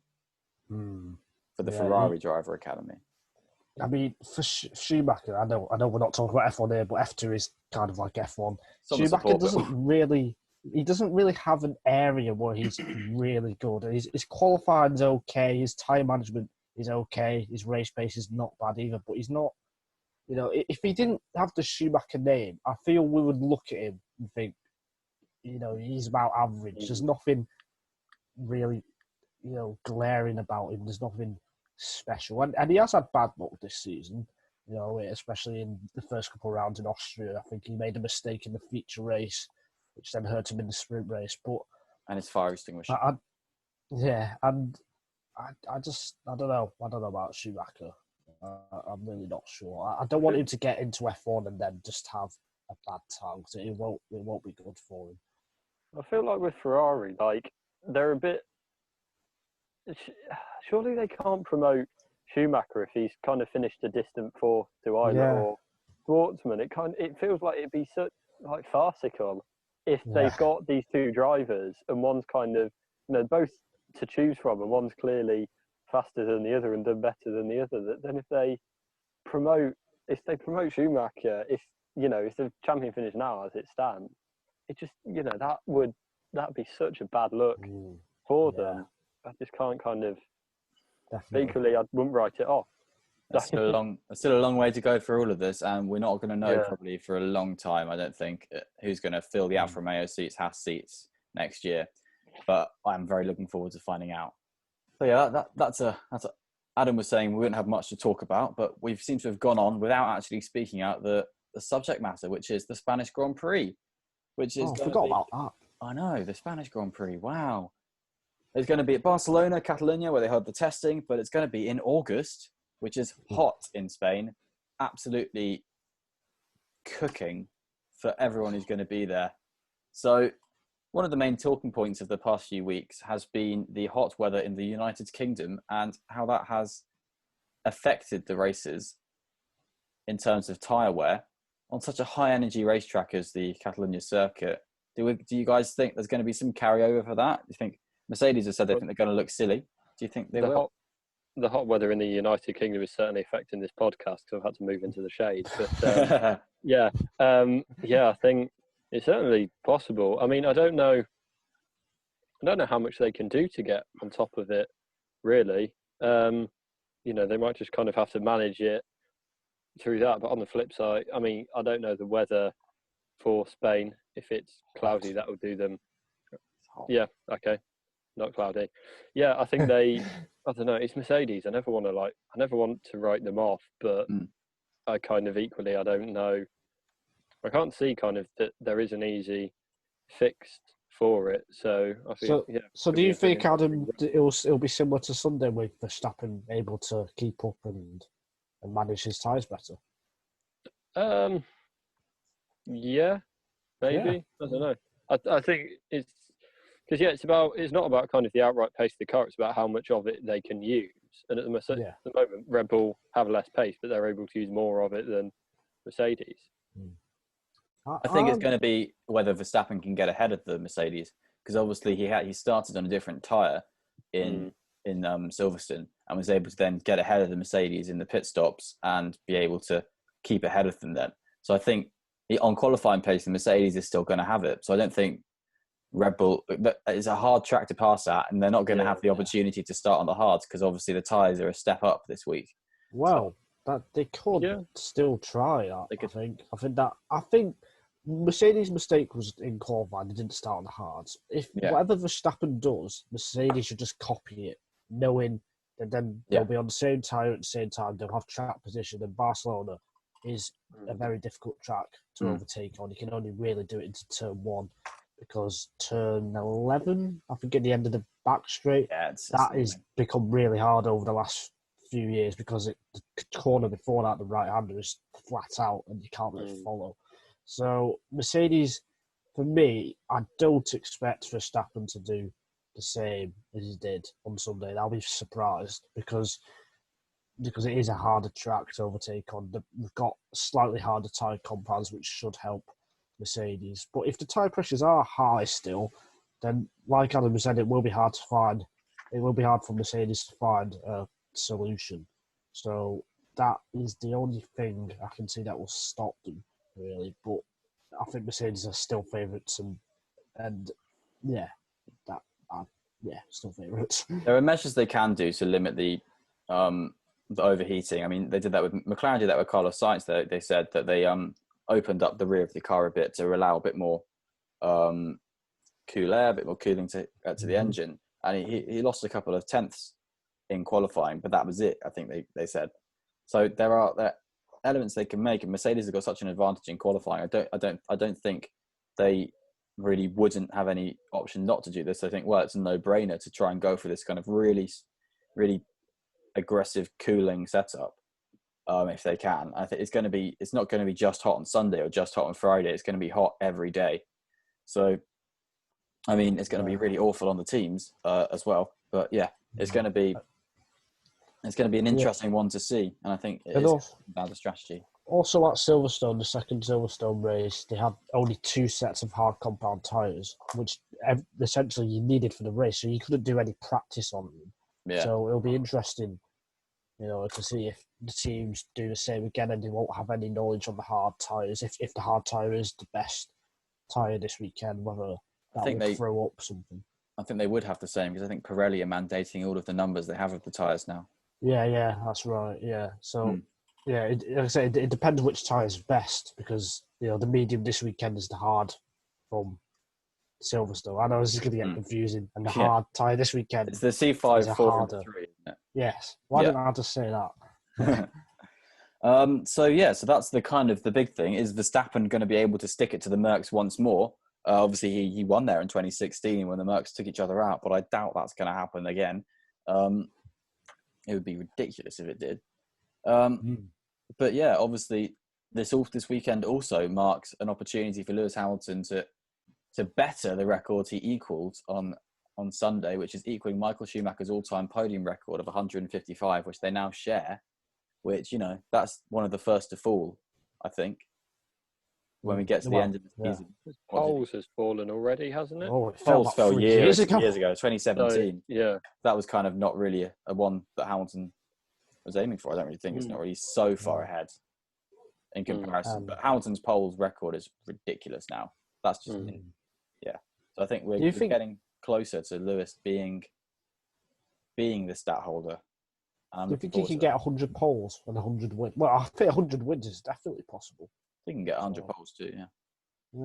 for the Ferrari driver academy. I mean, for Schumacher, I know we're not talking about F1 here, but F2 is kind of like F1. Schumacher doesn't really have an area where he's really good. His qualifying's okay, his tyre management is okay, his race pace is not bad either, but he's not, if he didn't have the Schumacher name, I feel we would look at him and think, he's about average. There's nothing really, glaring about him. There's nothing special. And he has had bad luck this season, especially in the first couple of rounds in Austria. I think he made a mistake in the feature race, which then hurt him in the sprint race. And his fire extinguisher. I don't know about Schumacher. I'm really not sure. I don't want him to get into F1 and then just have a bad time, because it won't be good for him. I feel like with Ferrari, they're a bit. Surely they can't promote Schumacher if he's kind of finished a distant 4th to Eilert or Schwartzman. It feels like it'd be so farcical if they've got these two drivers and one's kind of both to choose from, and one's clearly faster than the other and done better than the other. Then if they promote Schumacher, if the champion finished now as it stands, it just that'd be such a bad look for them. I just can't kind of. Definitely. Equally, I wouldn't write it off. It's still a long way to go for all of this, and we're not going to know probably for a long time. I don't think who's going to fill the Alfa Romeo seats, Haas seats next year, but I'm very looking forward to finding out. So that's Adam was saying we wouldn't have much to talk about, but we seem to have gone on without actually speaking out the subject matter, which is the Spanish Grand Prix, which is. I forgot about that. I know, the Spanish Grand Prix. Wow. It's going to be at Barcelona, Catalonia, where they had the testing, but it's going to be in August, which is hot in Spain, absolutely cooking for everyone who's going to be there. So one of the main talking points of the past few weeks has been the hot weather in the United Kingdom and how that has affected the races in terms of tyre wear on such a high-energy racetrack as the Catalonia circuit. Do you guys think there's going to be some carryover for that? Do you think Mercedes have said they think they're going to look silly? Do you think they will? The hot weather in the United Kingdom is certainly affecting this podcast because I've had to move into the shade. But I think it's certainly possible. I mean, I don't know how much they can do to get on top of it really. They might just kind of have to manage it through that. But on the flip side, I mean, I don't know the weather for Spain. If it's cloudy, that would do them. Yeah, okay, not cloudy. Yeah, I think I don't know. It's Mercedes. I never want to write them off, but I kind of equally, I don't know. I can't see kind of that there is an easy fix for it. So I think. So do you think, Adam, it'll be similar to Sunday with Verstappen able to keep up and manage his tyres better? Yeah, maybe. Yeah. I don't know. I think it's because it's not about kind of the outright pace of the car. It's about how much of it they can use. And at the moment, Red Bull have less pace, but they're able to use more of it than Mercedes. I think it's going to be whether Verstappen can get ahead of the Mercedes, because obviously he started on a different tyre in Silverstone and was able to then get ahead of the Mercedes in the pit stops and be able to keep ahead of them then. So I think on qualifying pace, the Mercedes is still going to have it. So I don't think Red Bull, it's a hard track to pass at, and they're not going to have the opportunity to start on the hards because obviously the tyres are a step up this week. Well, that they could still try that. I think Mercedes' mistake was in qualifying. They didn't start on the hards. Whatever Verstappen does, Mercedes should just copy it, knowing that then they'll be on the same tyre at the same time. They'll have track position, and Barcelona is a very difficult track to overtake on. You can only really do it into turn 1 because turn 11, I think, at the end of the back straight, that has become really hard over the last few years because the corner before that, the right-hander, is flat out and you can't really follow. So Mercedes, for me, I don't expect Verstappen to do the same as he did on Sunday. I'll be surprised because it is a harder track to overtake on. We've got slightly harder tyre compounds, which should help Mercedes. But if the tyre pressures are high still, then like Adam said, it will be hard for Mercedes to find a solution. So that is the only thing I can see that will stop them, really. But I think Mercedes are still favourites, and still favourites. There are measures they can do to limit the overheating. I mean, they did that with McLaren. Did that with Carlos Sainz. They said that they opened up the rear of the car a bit to allow a bit more cool air, a bit more cooling to the engine, and he lost a couple of tenths in qualifying, but that was it. I think they said. So there are elements they can make, and Mercedes have got such an advantage in qualifying. I don't think they really wouldn't have any option not to do this. I think it's a no-brainer to try and go for this kind of really, really aggressive cooling setup if they can. I think it's not going to be just hot on Sunday or just hot on Friday. It's going to be hot every day. So, I mean, it's going to be really awful on the teams as well. But yeah, it's going to be an interesting one to see, and I think it is about the strategy. Also at Silverstone, the second Silverstone race, they had only 2 sets of hard compound tyres, which essentially you needed for the race, so you couldn't do any practice on them. Yeah. So it'll be interesting, to see if the teams do the same again, and they won't have any knowledge on the hard tyres. If the hard tyre is the best tyre this weekend, whether that will throw up something. I think they would have the same, because I think Pirelli are mandating all of the numbers they have of the tyres now. Yeah, that's right. Yeah, so like I say, it depends which tyre is best, because the medium this weekend is the hard from Silverstone. I know this is going to get confusing, and the hard tyre this weekend it's the C5 4 and 3, isn't it? Yes. Why didn't I just say that? So that's the kind of the big thing. Is Verstappen going to be able to stick it to the Mercs once more? Obviously, he won there in 2016 when the Mercs took each other out, but I doubt that's going to happen again. It would be ridiculous if it did. But yeah, obviously, this weekend also marks an opportunity for Lewis Hamilton to better the record he equalled on Sunday, which is equaling Michael Schumacher's all-time podium record of 155, which they now share, which, that's one of the first to fall, I think, when we get to the end of the season. Poles has fallen already, hasn't it? Oh, Poles fell years ago, 2017. So, that was kind of not really a one that Hamilton was aiming for. I don't really think it's not really so far ahead in comparison. But Hamilton's poles record is ridiculous now. That's just, So I think we're getting closer to Lewis being being the stat holder. Do you think he can get 100 poles and 100 wins? Well, I think 100 wins is definitely possible. He can get 100 poles too, yeah.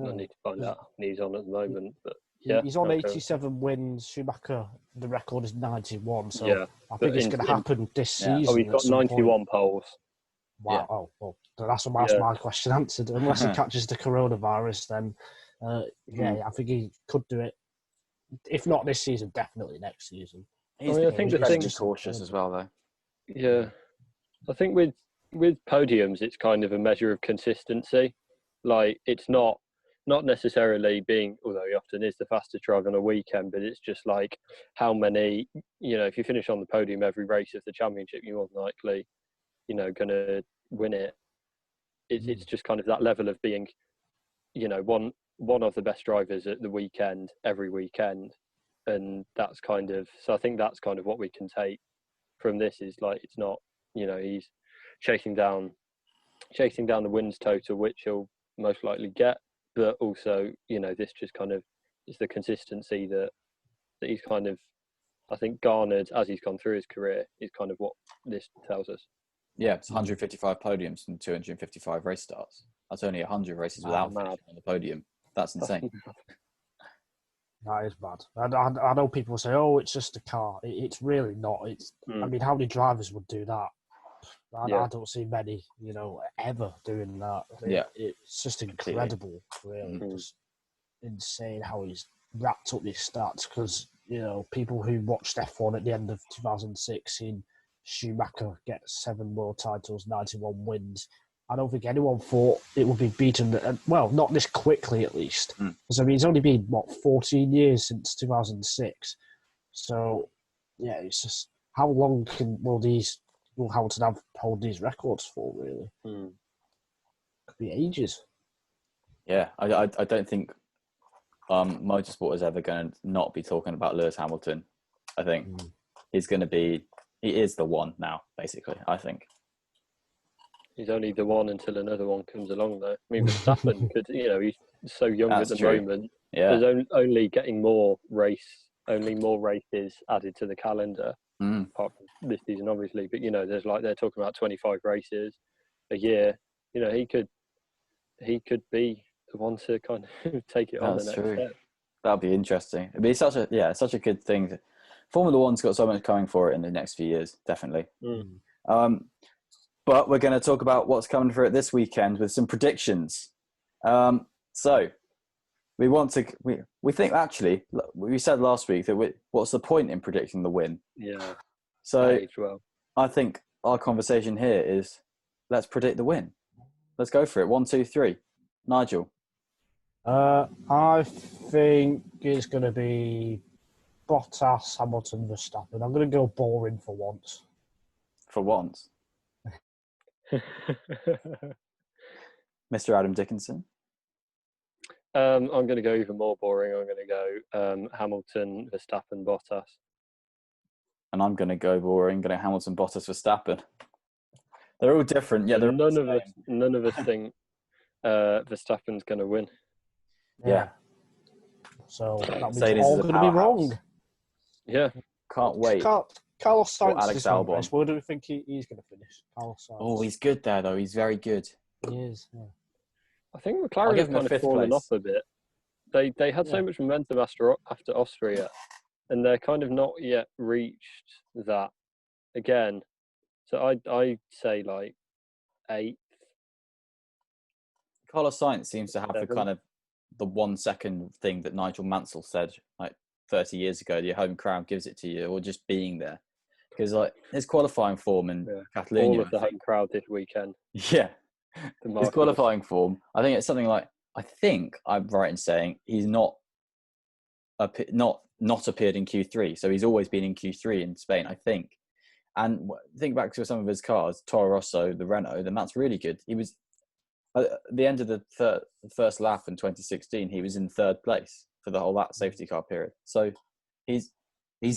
I need to find out how many he's on at the moment, but yeah, he's on 87 wins. Schumacher, the record is 91. So yeah, I think it's going to happen this season. Oh, he's got 91 poles. Wow. Yeah. Oh, well, that's my question answered. Unless he catches the coronavirus, then I think he could do it. If not this season, definitely next season. I think the thing just cautious as well, though. Yeah, I think with podiums, it's kind of a measure of consistency. Like, it's not necessarily being, although he often is the fastest driver on a weekend, but it's just like how many, if you finish on the podium every race of the championship, you're more than likely, going to win it. It's just kind of that level of being, one of the best drivers at the weekend, every weekend. And that's kind of, so I think that's kind of what we can take from this is like, it's not, he's chasing down the wins total, which he'll most likely get, but also, this just kind of is the consistency that he's kind of, I think, garnered as he's gone through his career is kind of what this tells us. Yeah, it's 155 podiums and 255 race starts. That's only 100 races without finishing on the podium. That's insane. That is bad. I know people say, "Oh, it's just a car." It's really not. I mean, how many drivers would do that? I don't see many, ever doing that. It's just incredible, really. Just insane how he's wrapped up these stats. Because people who watched F1 at the end of 2006 seen Schumacher get 7 world titles, 91 wins. I don't think anyone thought it would be beaten. Well, not this quickly, at least. Because it's only been 14 years since 2006. So, it's just how long will Hamilton hold these records for? Really, could be ages. Yeah, I don't think Motorsport is ever going to not be talking about Lewis Hamilton. I think he's going to be. He is the one now, basically. I think. He's only the one until another one comes along, though. I mean, Verstappen could, he's so young at the moment. Yeah. There's only getting more races added to the calendar, apart from this season, obviously. But there's they're talking about 25 races a year. He could be the one to kind of take it on the next step. That'd be interesting. It'd be such a good thing. Formula One's got so much coming for it in the next few years, definitely. But we're going to talk about what's coming for it this weekend with some predictions. So we think actually, we said last week that what's the point in predicting the win? Yeah. So I think our conversation here is let's predict the win. Let's go for it. 1, 2, 3. Nigel. I think it's going to be Bottas, Hamilton, Verstappen. I'm going to go boring for once. For once. Mr. Adam Dickinson. I'm going to go even more boring. I'm going to go Hamilton, Verstappen, Bottas. And I'm going to go boring. I'm going to Hamilton, Bottas, Verstappen. They're all different. Yeah, none of us think Verstappen's going to win. Yeah. So that means we're all going to be wrong. Yeah. Can't wait. Carlos Sainz, Alex Albon. Where do we think he's going to finish? Carlos Sainz. Oh, he's good there, though. He's very good. He is, yeah. I think McLaren have kind of fallen off a bit. They had so much momentum after Austria, and they're kind of not yet reached that again. So I say 8th. Carlos Sainz seems to have the kind of the 1 second thing that Nigel Mansell said 30 years ago. Your home crowd gives it to you, or just being there. Because his qualifying form in Catalonia, all of the home crowd this weekend. Yeah, his qualifying form. I think it's something like. I think I'm right in saying he's not appeared in Q3, so he's always been in Q3 in Spain. I think, and think back to some of his cars, Toro Rosso, the Renault. Then that's really good. He was at the end of the first lap in 2016. He was in 3rd place for the whole that safety car period. So he's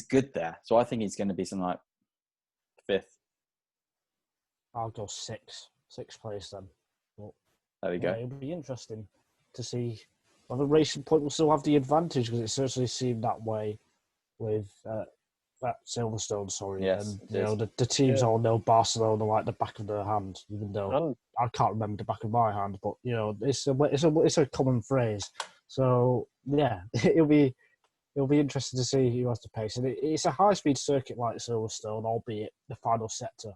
good there. So I think he's going to be something like 5th. I'll go 6th place then. But, there we go. It'll be interesting to see whether Racing Point will still have the advantage, because it certainly seemed that way with at Silverstone, sorry. Yes, And it is. the teams Yeah. all know Barcelona like the back of their hand, even though And I can't remember the back of my hand. But it's a common phrase. So yeah, it'll be interesting to see who has to pace. And it's a high speed circuit like Silverstone, albeit the final sector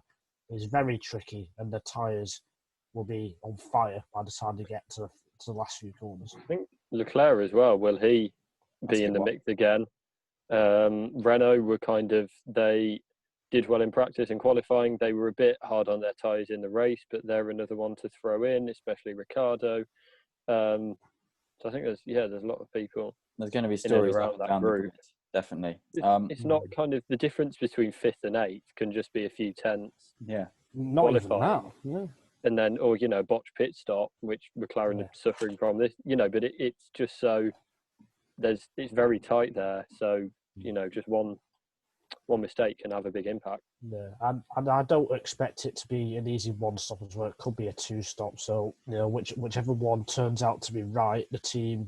is very tricky, and the tyres will be on fire by the time they get to the last few corners. I think Leclerc as well. Will he That's a be in good the one. mix again? Renault were they did well in practice and qualifying. They were a bit hard on their tyres in the race, but they're another one to throw in, especially Ricciardo. So I think there's a lot of people. There's going to be in and stories around up that down the group. grid, definitely. It's not kind of the difference between 5th and 8th can just be a few tenths. Yeah. Not even Qualifying. that. Yeah. And then, or botch pit stop, which McLaren are suffering from this, but it's just so it's very tight there. So just one mistake can have a big impact. Yeah, and I don't expect it to be an easy one stop as well. It could be a 2-stop. So whichever one turns out to be right, the team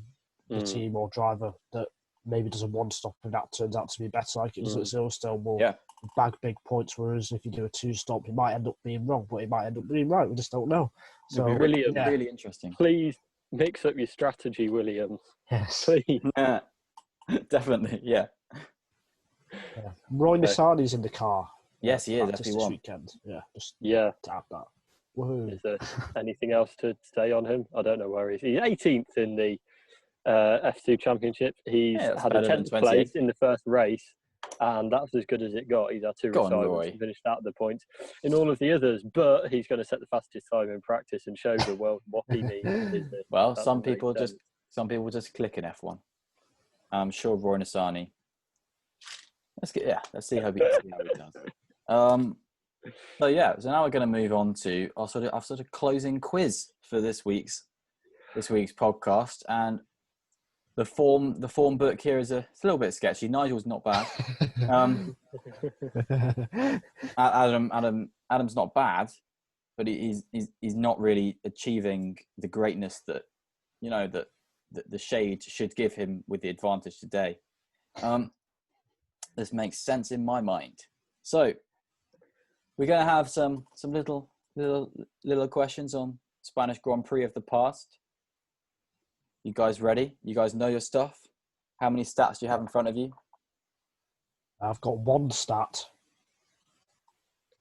or driver that maybe does a 1-stop and that turns out to be better, like it was at Silverstone, will bag big points. Whereas if you do a 2-stop, it might end up being wrong, but it might end up being right. We just don't know. So really interesting. Please mix up your strategy, Williams. Yes, Please. Definitely. Yeah. Roy Nissany's in the car. Yes, he is. This weekend. Yeah, just to add that. Woohoo. Is there anything else to say on him? I don't know where he's 18th in the F2 Championship. He's had a 10th place in the first race, and that's as good as it got. He's had 2 retirements and finished out the points in all of the others, but he's going to set the fastest time in practice and show the world what he means. Well, some people just click in F1. I'm sure Roy Nissany. Let's see how he does. So now we're going to move on to our sort of closing quiz for this week's podcast, and the form book here is a little bit sketchy. Nigel's not bad. Adam's not bad, but he's not really achieving the greatness that that the shade should give him with the advantage today. This makes sense in my mind. So we're going to have some little questions on Spanish Grand Prix of the past. You guys ready? You guys know your stuff? How many stats do you have in front of you? I've got 1 stat.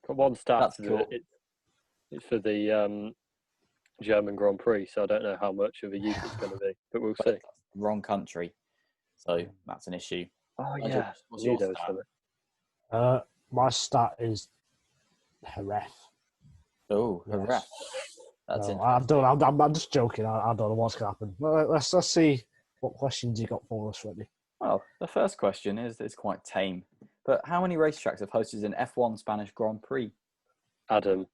Got 1 stat. That's cool. It's for the German Grand Prix, so I don't know how much of a use it's going to be, but we'll see. Wrong country, so that's an issue. Oh Nigel, yeah, what's your stat? My stat is Jerez. Oh, Jerez. Yes. That's it. I'm just joking. I don't know what's going to happen. Well, let's see what questions you got for us, Freddie. Well, the first question is quite tame. But how many racetracks have hosted an F1 Spanish Grand Prix? Adam.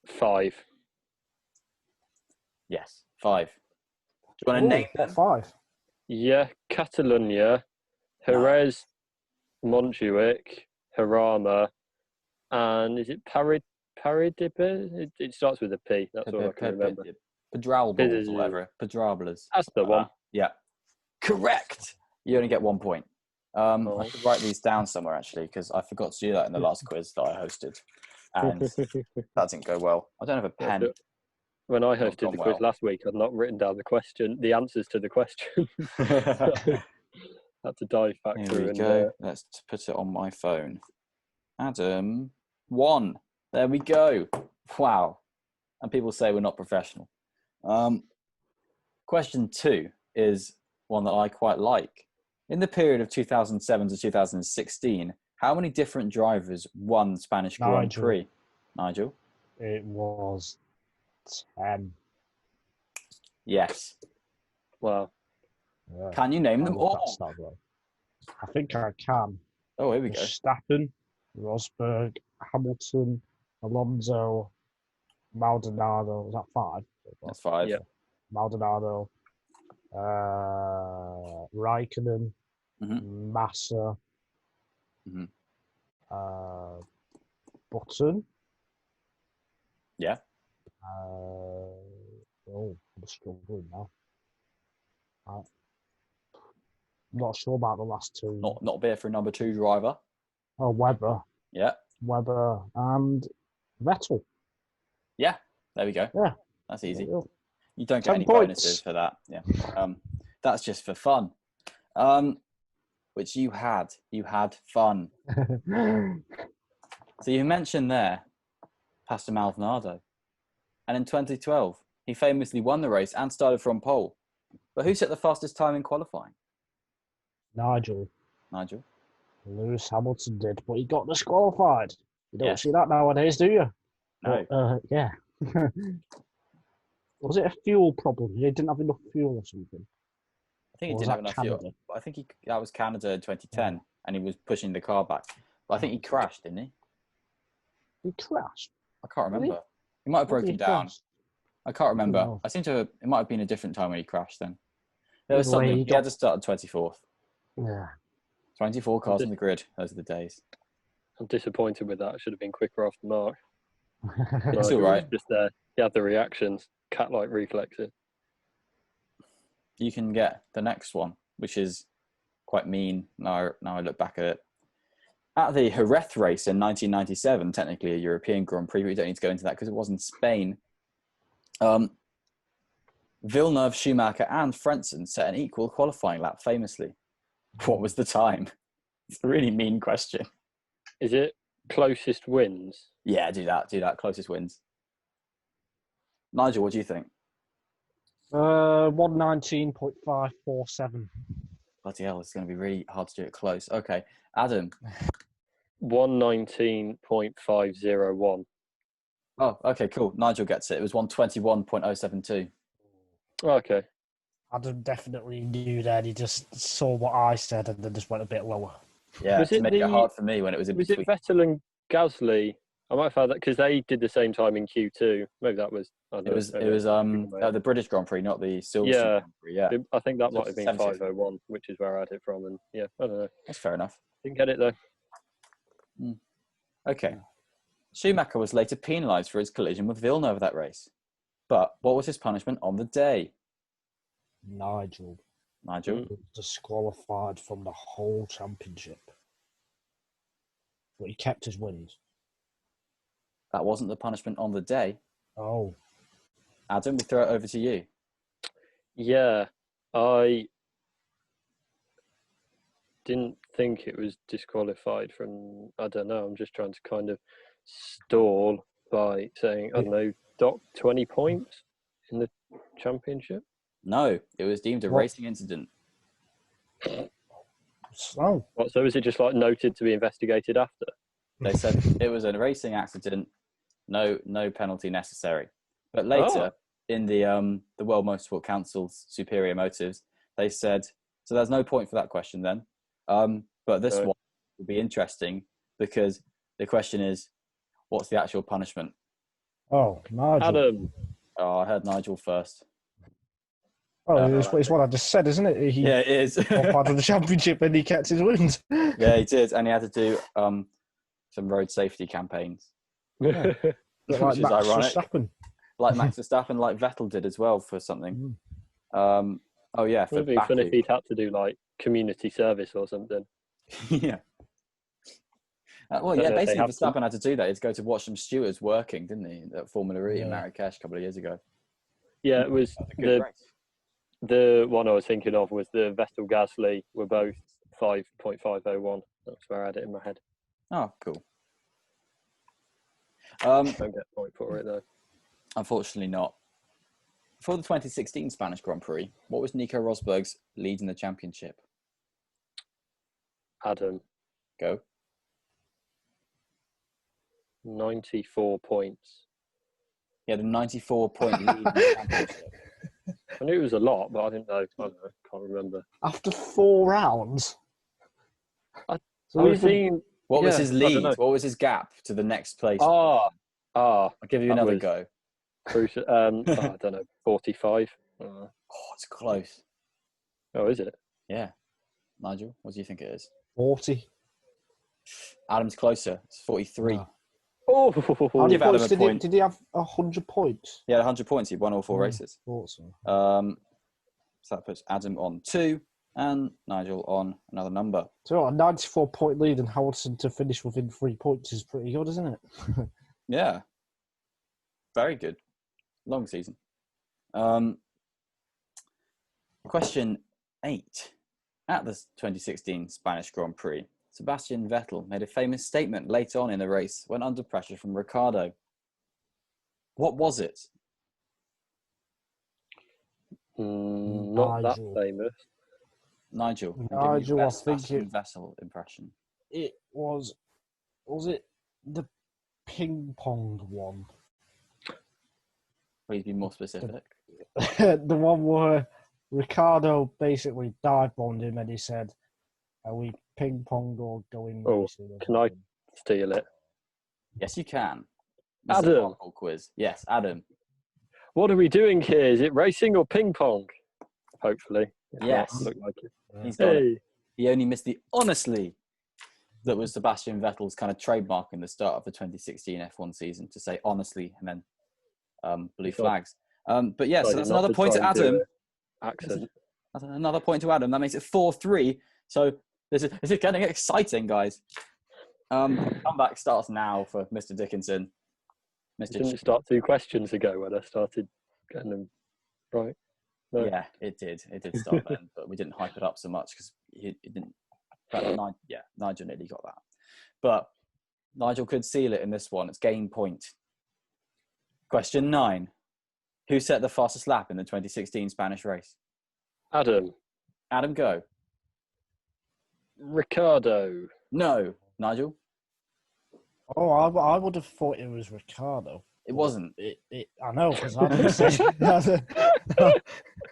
5. Yes, 5. Do you want to name them? 5? Yeah, Catalonia, Jerez, Montjuic, Jarama, and is it Paradipe? It starts with a P. That's all I can remember. Pedralbles or whatever. Pedralbles. That's the one. Yeah. Correct. You only get 1 point. I should write these down somewhere, actually, because I forgot to do that in the last quiz that I hosted. And that didn't go well. I don't have a pen. When I hosted the quiz last week, I'd not written down the answers to the question. Had to dive back through. Here we go. Let's put it on my phone. Adam 1. There we go. Wow. And people say we're not professional. Question 2 is one that I quite like. In the period of 2007 to 2016, how many different drivers won Spanish Grand Prix? Nigel? It was 10. Yes. Wow. Yeah. Can you name them all? I think I can. Oh, here we go. Verstappen, Rosberg, Hamilton, Alonso, Maldonado. Was that 5? That's 5. Yeah. Maldonado, Raikkonen, Massa, Button. Yeah. I'm struggling now. Not sure about the last two. Not beer for a number 2 driver. Oh, Webber and Vettel. Yeah, there we go. Yeah, That's easy. There You don't get 10 any points. bonuses for that. Yeah. That's just for fun. Which you had. You had fun. So you mentioned there Pastor Maldonado. And in 2012, he famously won the race and started from pole. But who set the fastest time in qualifying? Nigel. Lewis Hamilton did, but he got disqualified. You don't Yes. see that nowadays, do you? No. But, yeah. Was it a fuel problem? He didn't have enough fuel or something. I think he Or was didn't have that enough Canada? fuel. But I think that was Canada in 2010, and he was pushing the car back. But I think he crashed, didn't he? He crashed. I can't Did he? remember. He might have When did broken he down. crash? I can't remember. knows? I seem to. It might have been a different time when he crashed. Then there was Either way, something. He had to start at 24th. Yeah. 24 cars on the grid. Those are the days. I'm disappointed with that. I should have been quicker off the mark. It's Like, all right. Just there. You had the reactions, cat-like reflexes. You can get the next one, which is quite mean. Now I look back at it. At the Jerez race in 1997, technically a European Grand Prix, but we don't need to go into that because it was in Spain. Villeneuve, Schumacher, and Frentzen set an equal qualifying lap famously. What was the time? It's a really mean question. Is it closest wins? Yeah, do that. Closest wins. Nigel, what do you think? 119.547. Bloody hell, it's going to be really hard to do it close. Okay, Adam. 119.501. Oh, okay, cool. Nigel gets it. It was 121.072. Okay. Adam definitely knew that. He just saw what I said and then just went a bit lower. Yeah, Was to it make it hard for me when it was in Was between. it Vettel and Gasly? I might have had that because they did the same time in Q2. Maybe that was. I don't It was know. the British Grand Prix, not the Silverstone Yeah. Grand Prix. Yeah, I think that So might have been 76. 501, which is where I had it from. And yeah, I don't know. that's fair enough. Didn't get it though. Okay. Schumacher was later penalised for his collision with Villeneuve that race. But what was his punishment on the day? Nigel Was disqualified from the whole championship. But he kept his wins. That wasn't the punishment on the day. Oh. Adam, we throw it over to you. Yeah, I didn't think it was disqualified from. I don't know. I'm just trying to kind of stall by saying I don't know. Dock 20 points in the championship. No, it was deemed a racing incident. Oh. So is it just like noted to be investigated after? They said it was a racing accident, no penalty necessary. But later, in the World Motorsport Council's superior motives, they said, so there's no point for that question then. But this one will be interesting because the question is, what's the actual punishment? Oh, Nigel. Adam. Oh, I heard Nigel first. Oh, it's what I just said, isn't it? Yeah, it is. Part of the championship and he kept his wins. Yeah, he did. And he had to do some road safety campaigns. Yeah. Which Like is Max ironic. Verstappen. Like Max Verstappen, like Vettel did as well for something. Oh, yeah, It for would be fun if he'd had to do like community service or something. Yeah. Well, yeah, basically Verstappen had to do that. He had to go to watch some stewards working, didn't he, at Formula E in Marrakesh a couple of years ago. Yeah, it was the one I was thinking of was the Vettel Gasly were both 5.501. That's where I had it in my head. Oh, cool. Don't get a point for it though. Unfortunately not. For the 2016 Spanish Grand Prix, what was Nico Rosberg's lead in the championship? Adam. Go. 94 points. He had a 94-point lead in the championship. I knew it was a lot, but I didn't know. I don't know. Can't remember. After 4 rounds? What was his lead? What was his gap to the next place? I'll give you another go. Crucial. I don't know. 45. Oh, it's close. Oh, is it? Yeah. Nigel, what do you think it is? 40. Adam's closer. It's 43. Oh, I'll give Adam a point. Did he have 100 points? He had 100 points. He won all 4 races. Awesome. So that puts Adam on 2. And Nigel on another number. So a 94-point lead and Hamilton to finish within 3 points is pretty good, isn't it? Yeah. Very good. Long season. Question 8. At the 2016 Spanish Grand Prix, Sebastian Vettel made a famous statement late on in the race when under pressure from Ricciardo. What was it? Not that Nigel. famous. Nigel, give me Nigel, your I best think Sebastian Vettel impression. It was it the ping pong one? Please be more specific. The one where Ricardo basically dive-bombed him and he said, are we ping-ponged or going Oh, racing or can I something? steal it? Yes, you can. This is a Adam. hardcore quiz. Yes, Adam. What are we doing here? Is it racing or ping pong? Hopefully. If Yes. not, look like it. He's got it. Hey. He only missed the honestly that was Sebastian Vettel's kind of trademark in the start of the 2016 F1 season to say honestly and then blue flags. But yeah, so that's another point to Adam. Accent. That's another point to Adam. That makes it 4-3. So this is getting exciting, guys. Comeback starts now for Mr. Dickinson. Didn't it start 2 questions ago when I started getting them right? No. Yeah, it did. It did start then, but we didn't hype it up so much because it didn't. Nigel nearly got that. But Nigel could seal it in this one. It's game point. Question 9. Who set the fastest lap in the 2016 Spanish race? Adam. Adam, go. Ricardo. No. Nigel? Oh, I would have thought it was Ricardo. It wasn't. I know, because I didn't say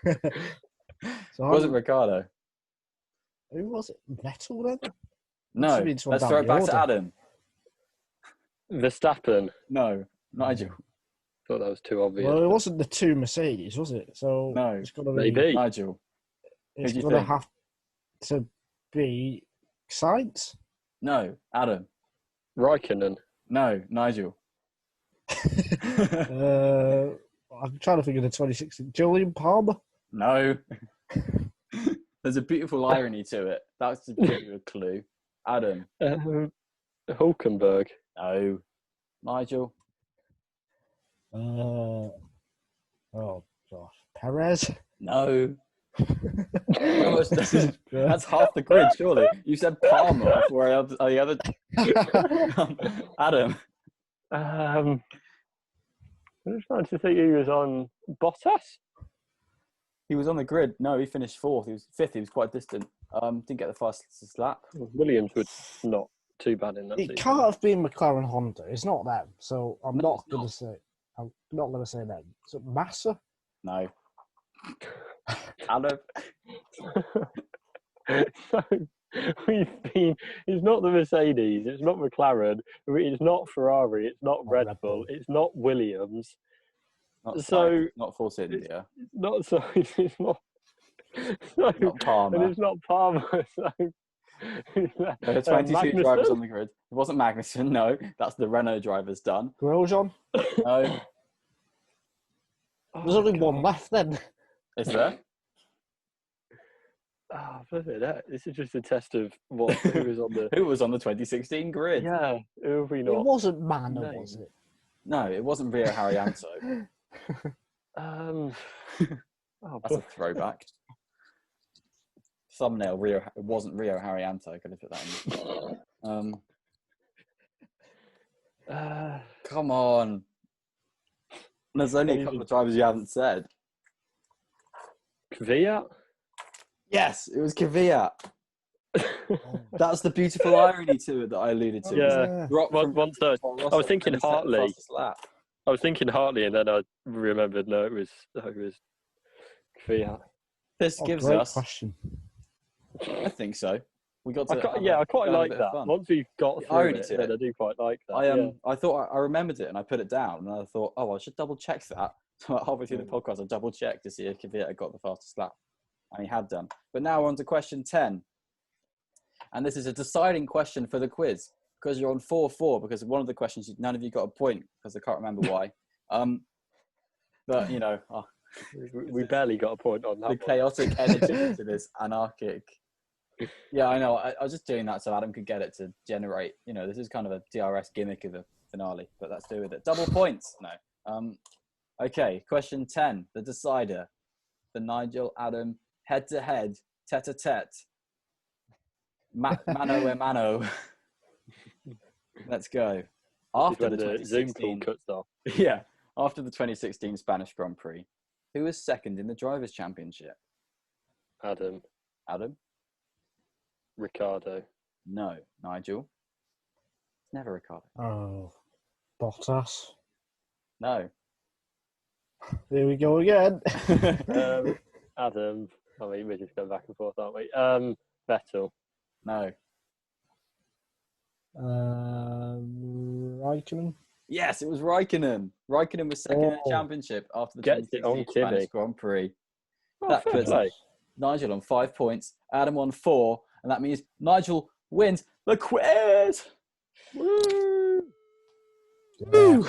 It wasn't Ricardo. Who was it? Vettel then? No. Let's throw it back to Adam. Verstappen. No. Nigel. Thought that was too obvious. Well, it wasn't the 2 Mercedes, was it? So no. It's got to be Maybe. Nigel. It's going to have to be Sainz. No. Adam. Raikkonen. No. Nigel. I'm trying to think of the 2016. Julian Palmer? No. There's a beautiful irony to it. That's to give you a clue. Adam. Hulkenberg. No. Nigel. Oh gosh, Perez. No. That's half the grid, surely. You said Palmer for the other. Adam. I'm just trying to think who was on Bottas. He was on the grid. No, he finished 4th. He was 5th. He was quite distant. Didn't get the fastest lap. Williams was not too bad in that season. It can't have been McLaren Honda. It's not them. So I'm not going to say. I'm not going to say them. So Massa? No. Adam. So it's not the Mercedes, it's not McLaren, it's not Ferrari, it's not Red Bull, it's not Williams. Not Force India. It's not Palmer. And it's not Palmer. There are 22 drivers on the grid. It wasn't Magnussen, no. That's the Renault drivers done. Grosjean? No. There's only one left then. Is there? This is just a test of who was on the who was on the 2016 grid. Yeah, who have we not? It wasn't Manor, was it? No, it wasn't Rio Haryanto. That's a throwback. Thumbnail Rio. It wasn't Rio Haryanto. I could have put that in. Come on. There's only a couple of drivers you haven't said. Kvyat? Yes, it was Kvyat. That's the beautiful irony to it that I alluded to. Yeah. I was thinking Hartley. I was thinking Hartley, and then I remembered no, it was Kvyat. This gives great us. Question. I think so. We got to. I quite like that. Once we've got through irony it, to then it. I do quite like that. I thought I remembered it and I put it down, and I thought, I should double check that. So halfway through the podcast, I double checked to see if Kvyat had got the fastest lap, and he had done. But now we're on to question 10, and this is a deciding question for the quiz because you're on 4-4 because one of the questions none of you got a point because I can't remember why. But We barely got a point on that The one. chaotic energy to this anarchic. Yeah, I know. I was just doing that so Adam could get it to generate. This is kind of a DRS gimmick of a finale, but let's do with it. Double points. No. Okay, question 10, the decider. The Nigel Adam head-to-head, tete-a-tete. Mano a mano. Let's go. After when the Zoom call cuts off. Yeah, after the 2016 Spanish Grand Prix, who was second in the Drivers' Championship? Adam. Ricardo. No. Nigel? It's never Ricardo. Oh, Bottas. No. Here we go again. Adam. I mean, we're just going back and forth, aren't we? Vettel. No. Raikkonen. Yes, it was Raikkonen. Raikkonen was second in the championship after the Gets it on 2016 Spanish Timmy. Grand Prix. Oh, That fair puts play. Nigel on 5 points, Adam on 4, and that means Nigel wins the quiz. Woo! Woo!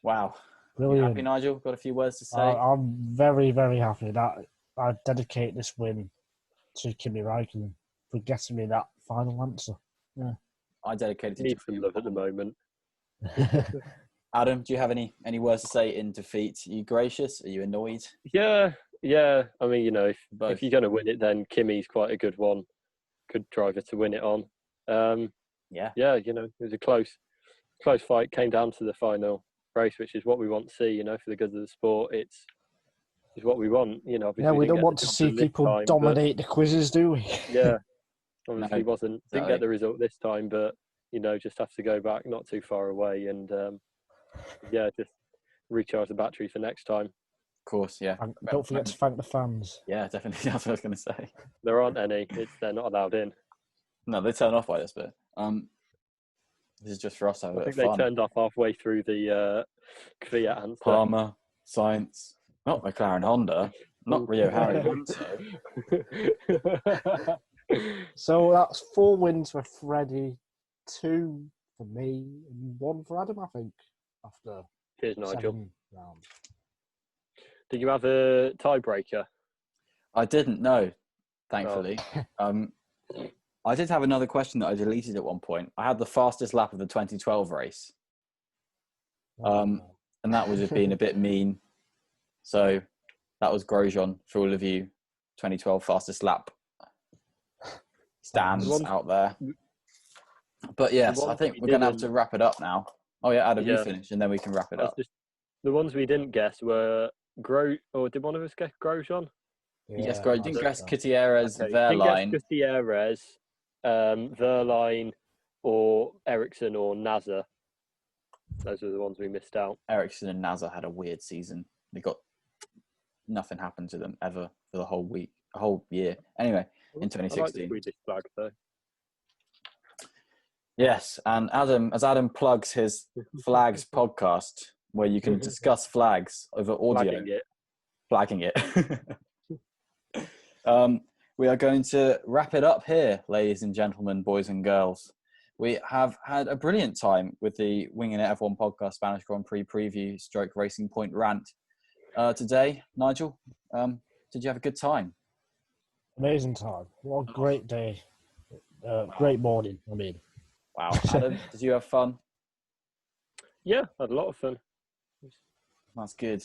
Wow. Brilliant. You happy, Nigel? Got a few words to say? I'm very, very happy that I dedicate this win to Kimi Raikkonen for getting me that final answer. Yeah. I dedicated it Need to some you. love at the moment. Adam, do you have any words to say in defeat? Are you gracious? Are you annoyed? Yeah. I mean, Both. if you're going to win it, then Kimi's quite a good one. Good driver to win it on. Yeah. It was a close fight. Came down to the final race, which is what we want to see. For the good of the sport, it's what we want. Obviously, Yeah, we didn't don't get want the to job see done this people time, dominate the quizzes, do we? Yeah, obviously No, didn't exactly. get the result this time, but just have to go back not too far away and just recharge the battery for next time. Of course, yeah. And don't forget to thank the fans. Yeah, definitely. That's what I was going to say. There aren't any. They're not allowed in. No, they turn off by this bit. This is just for us to have a I bit think of fun. they turned off halfway through the Fiat answer. Palmer, Science, not McLaren Honda, not Rio Harry Rizzo. So that's 4 wins for Freddie, 2 for me, and 1 for Adam, I think, after Cheers, Nigel. 7 rounds. Did you have a tiebreaker? I didn't know, thankfully. Oh. I did have another question that I deleted at one point. I had the fastest lap of the 2012 race. And that was just being a bit mean. So that was Grosjean for all of you 2012 fastest lap stands out there. But yes, I think we're going to have to wrap it up now. Oh yeah, Adam, you finish and then we can wrap it up. The ones we didn't guess were did one of us guess Grosjean? Yes, Grosjean. Didn't guess Gutierrez, Wehrlein. Didn't guess Gutierrez, Wehrlein, or Ericsson or Nasser. Those are the ones we missed out. Ericsson and Nasser had a weird season. Nothing happened to them ever for the whole year. Anyway, in 2016. I like the Swedish flag though. Yes, and as Adam plugs his Flags podcast, where you can discuss flags over audio. Flagging it. We are going to wrap it up here, ladies and gentlemen, boys and girls. We have had a brilliant time with the Winging It F1 podcast Spanish Grand Prix preview / Racing Point rant today. Nigel, did you have a good time? Amazing time. What a great day. Great morning, I mean. Wow. Adam, did you have fun? Yeah, I had a lot of fun. That's good.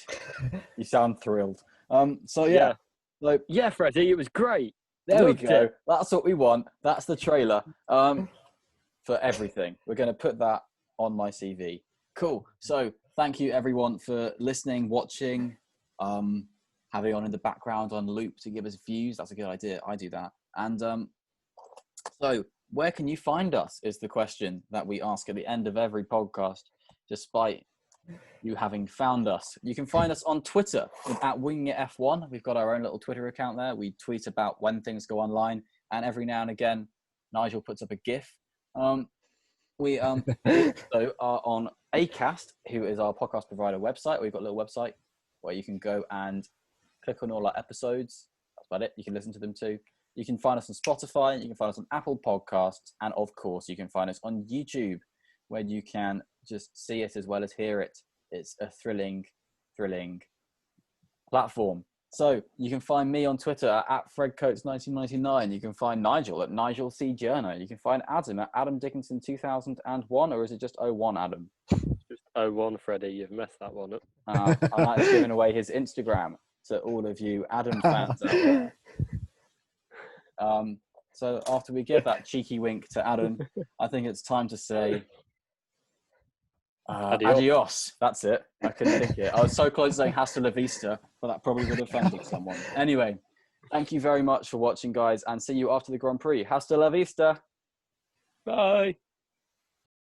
You sound thrilled. Yeah, Freddie, it was great. There we go. That's what we want. That's the trailer for everything. We're going to put that on my CV. Cool. So thank you everyone for listening, watching, having on in the background on loop to give us views. That's a good idea. I do that. And so where can you find us is the question that we ask at the end of every podcast, despite you having found us. You can find us on Twitter at Winging It F1. We've got our own little Twitter account there. We tweet about when things go online, and every now and again, Nigel puts up a GIF. We also are on Acast, who is our podcast provider website. We've got a little website where you can go and click on all our episodes. That's about it. You can listen to them too. You can find us on Spotify. You can find us on Apple Podcasts. And of course, you can find us on YouTube, where you can just see it as well as hear it. It's a thrilling thrilling platform. So you can find me on Twitter at FredCoates1999. You can find Nigel at Nigel C. Journo. You can find Adam at Adam Dickinson 2001, or is it just 01, Adam? Just 01, Freddie. You've messed that one up. I might have given away his Instagram to all of you Adam fans out there. So after we give that cheeky wink to Adam, I think it's time to say adios. That's it. I couldn't think it. I was so close to saying hasta la vista, but that probably would have offended someone. Anyway, thank you very much for watching, guys, and see you after the Grand Prix. Hasta la vista. Bye.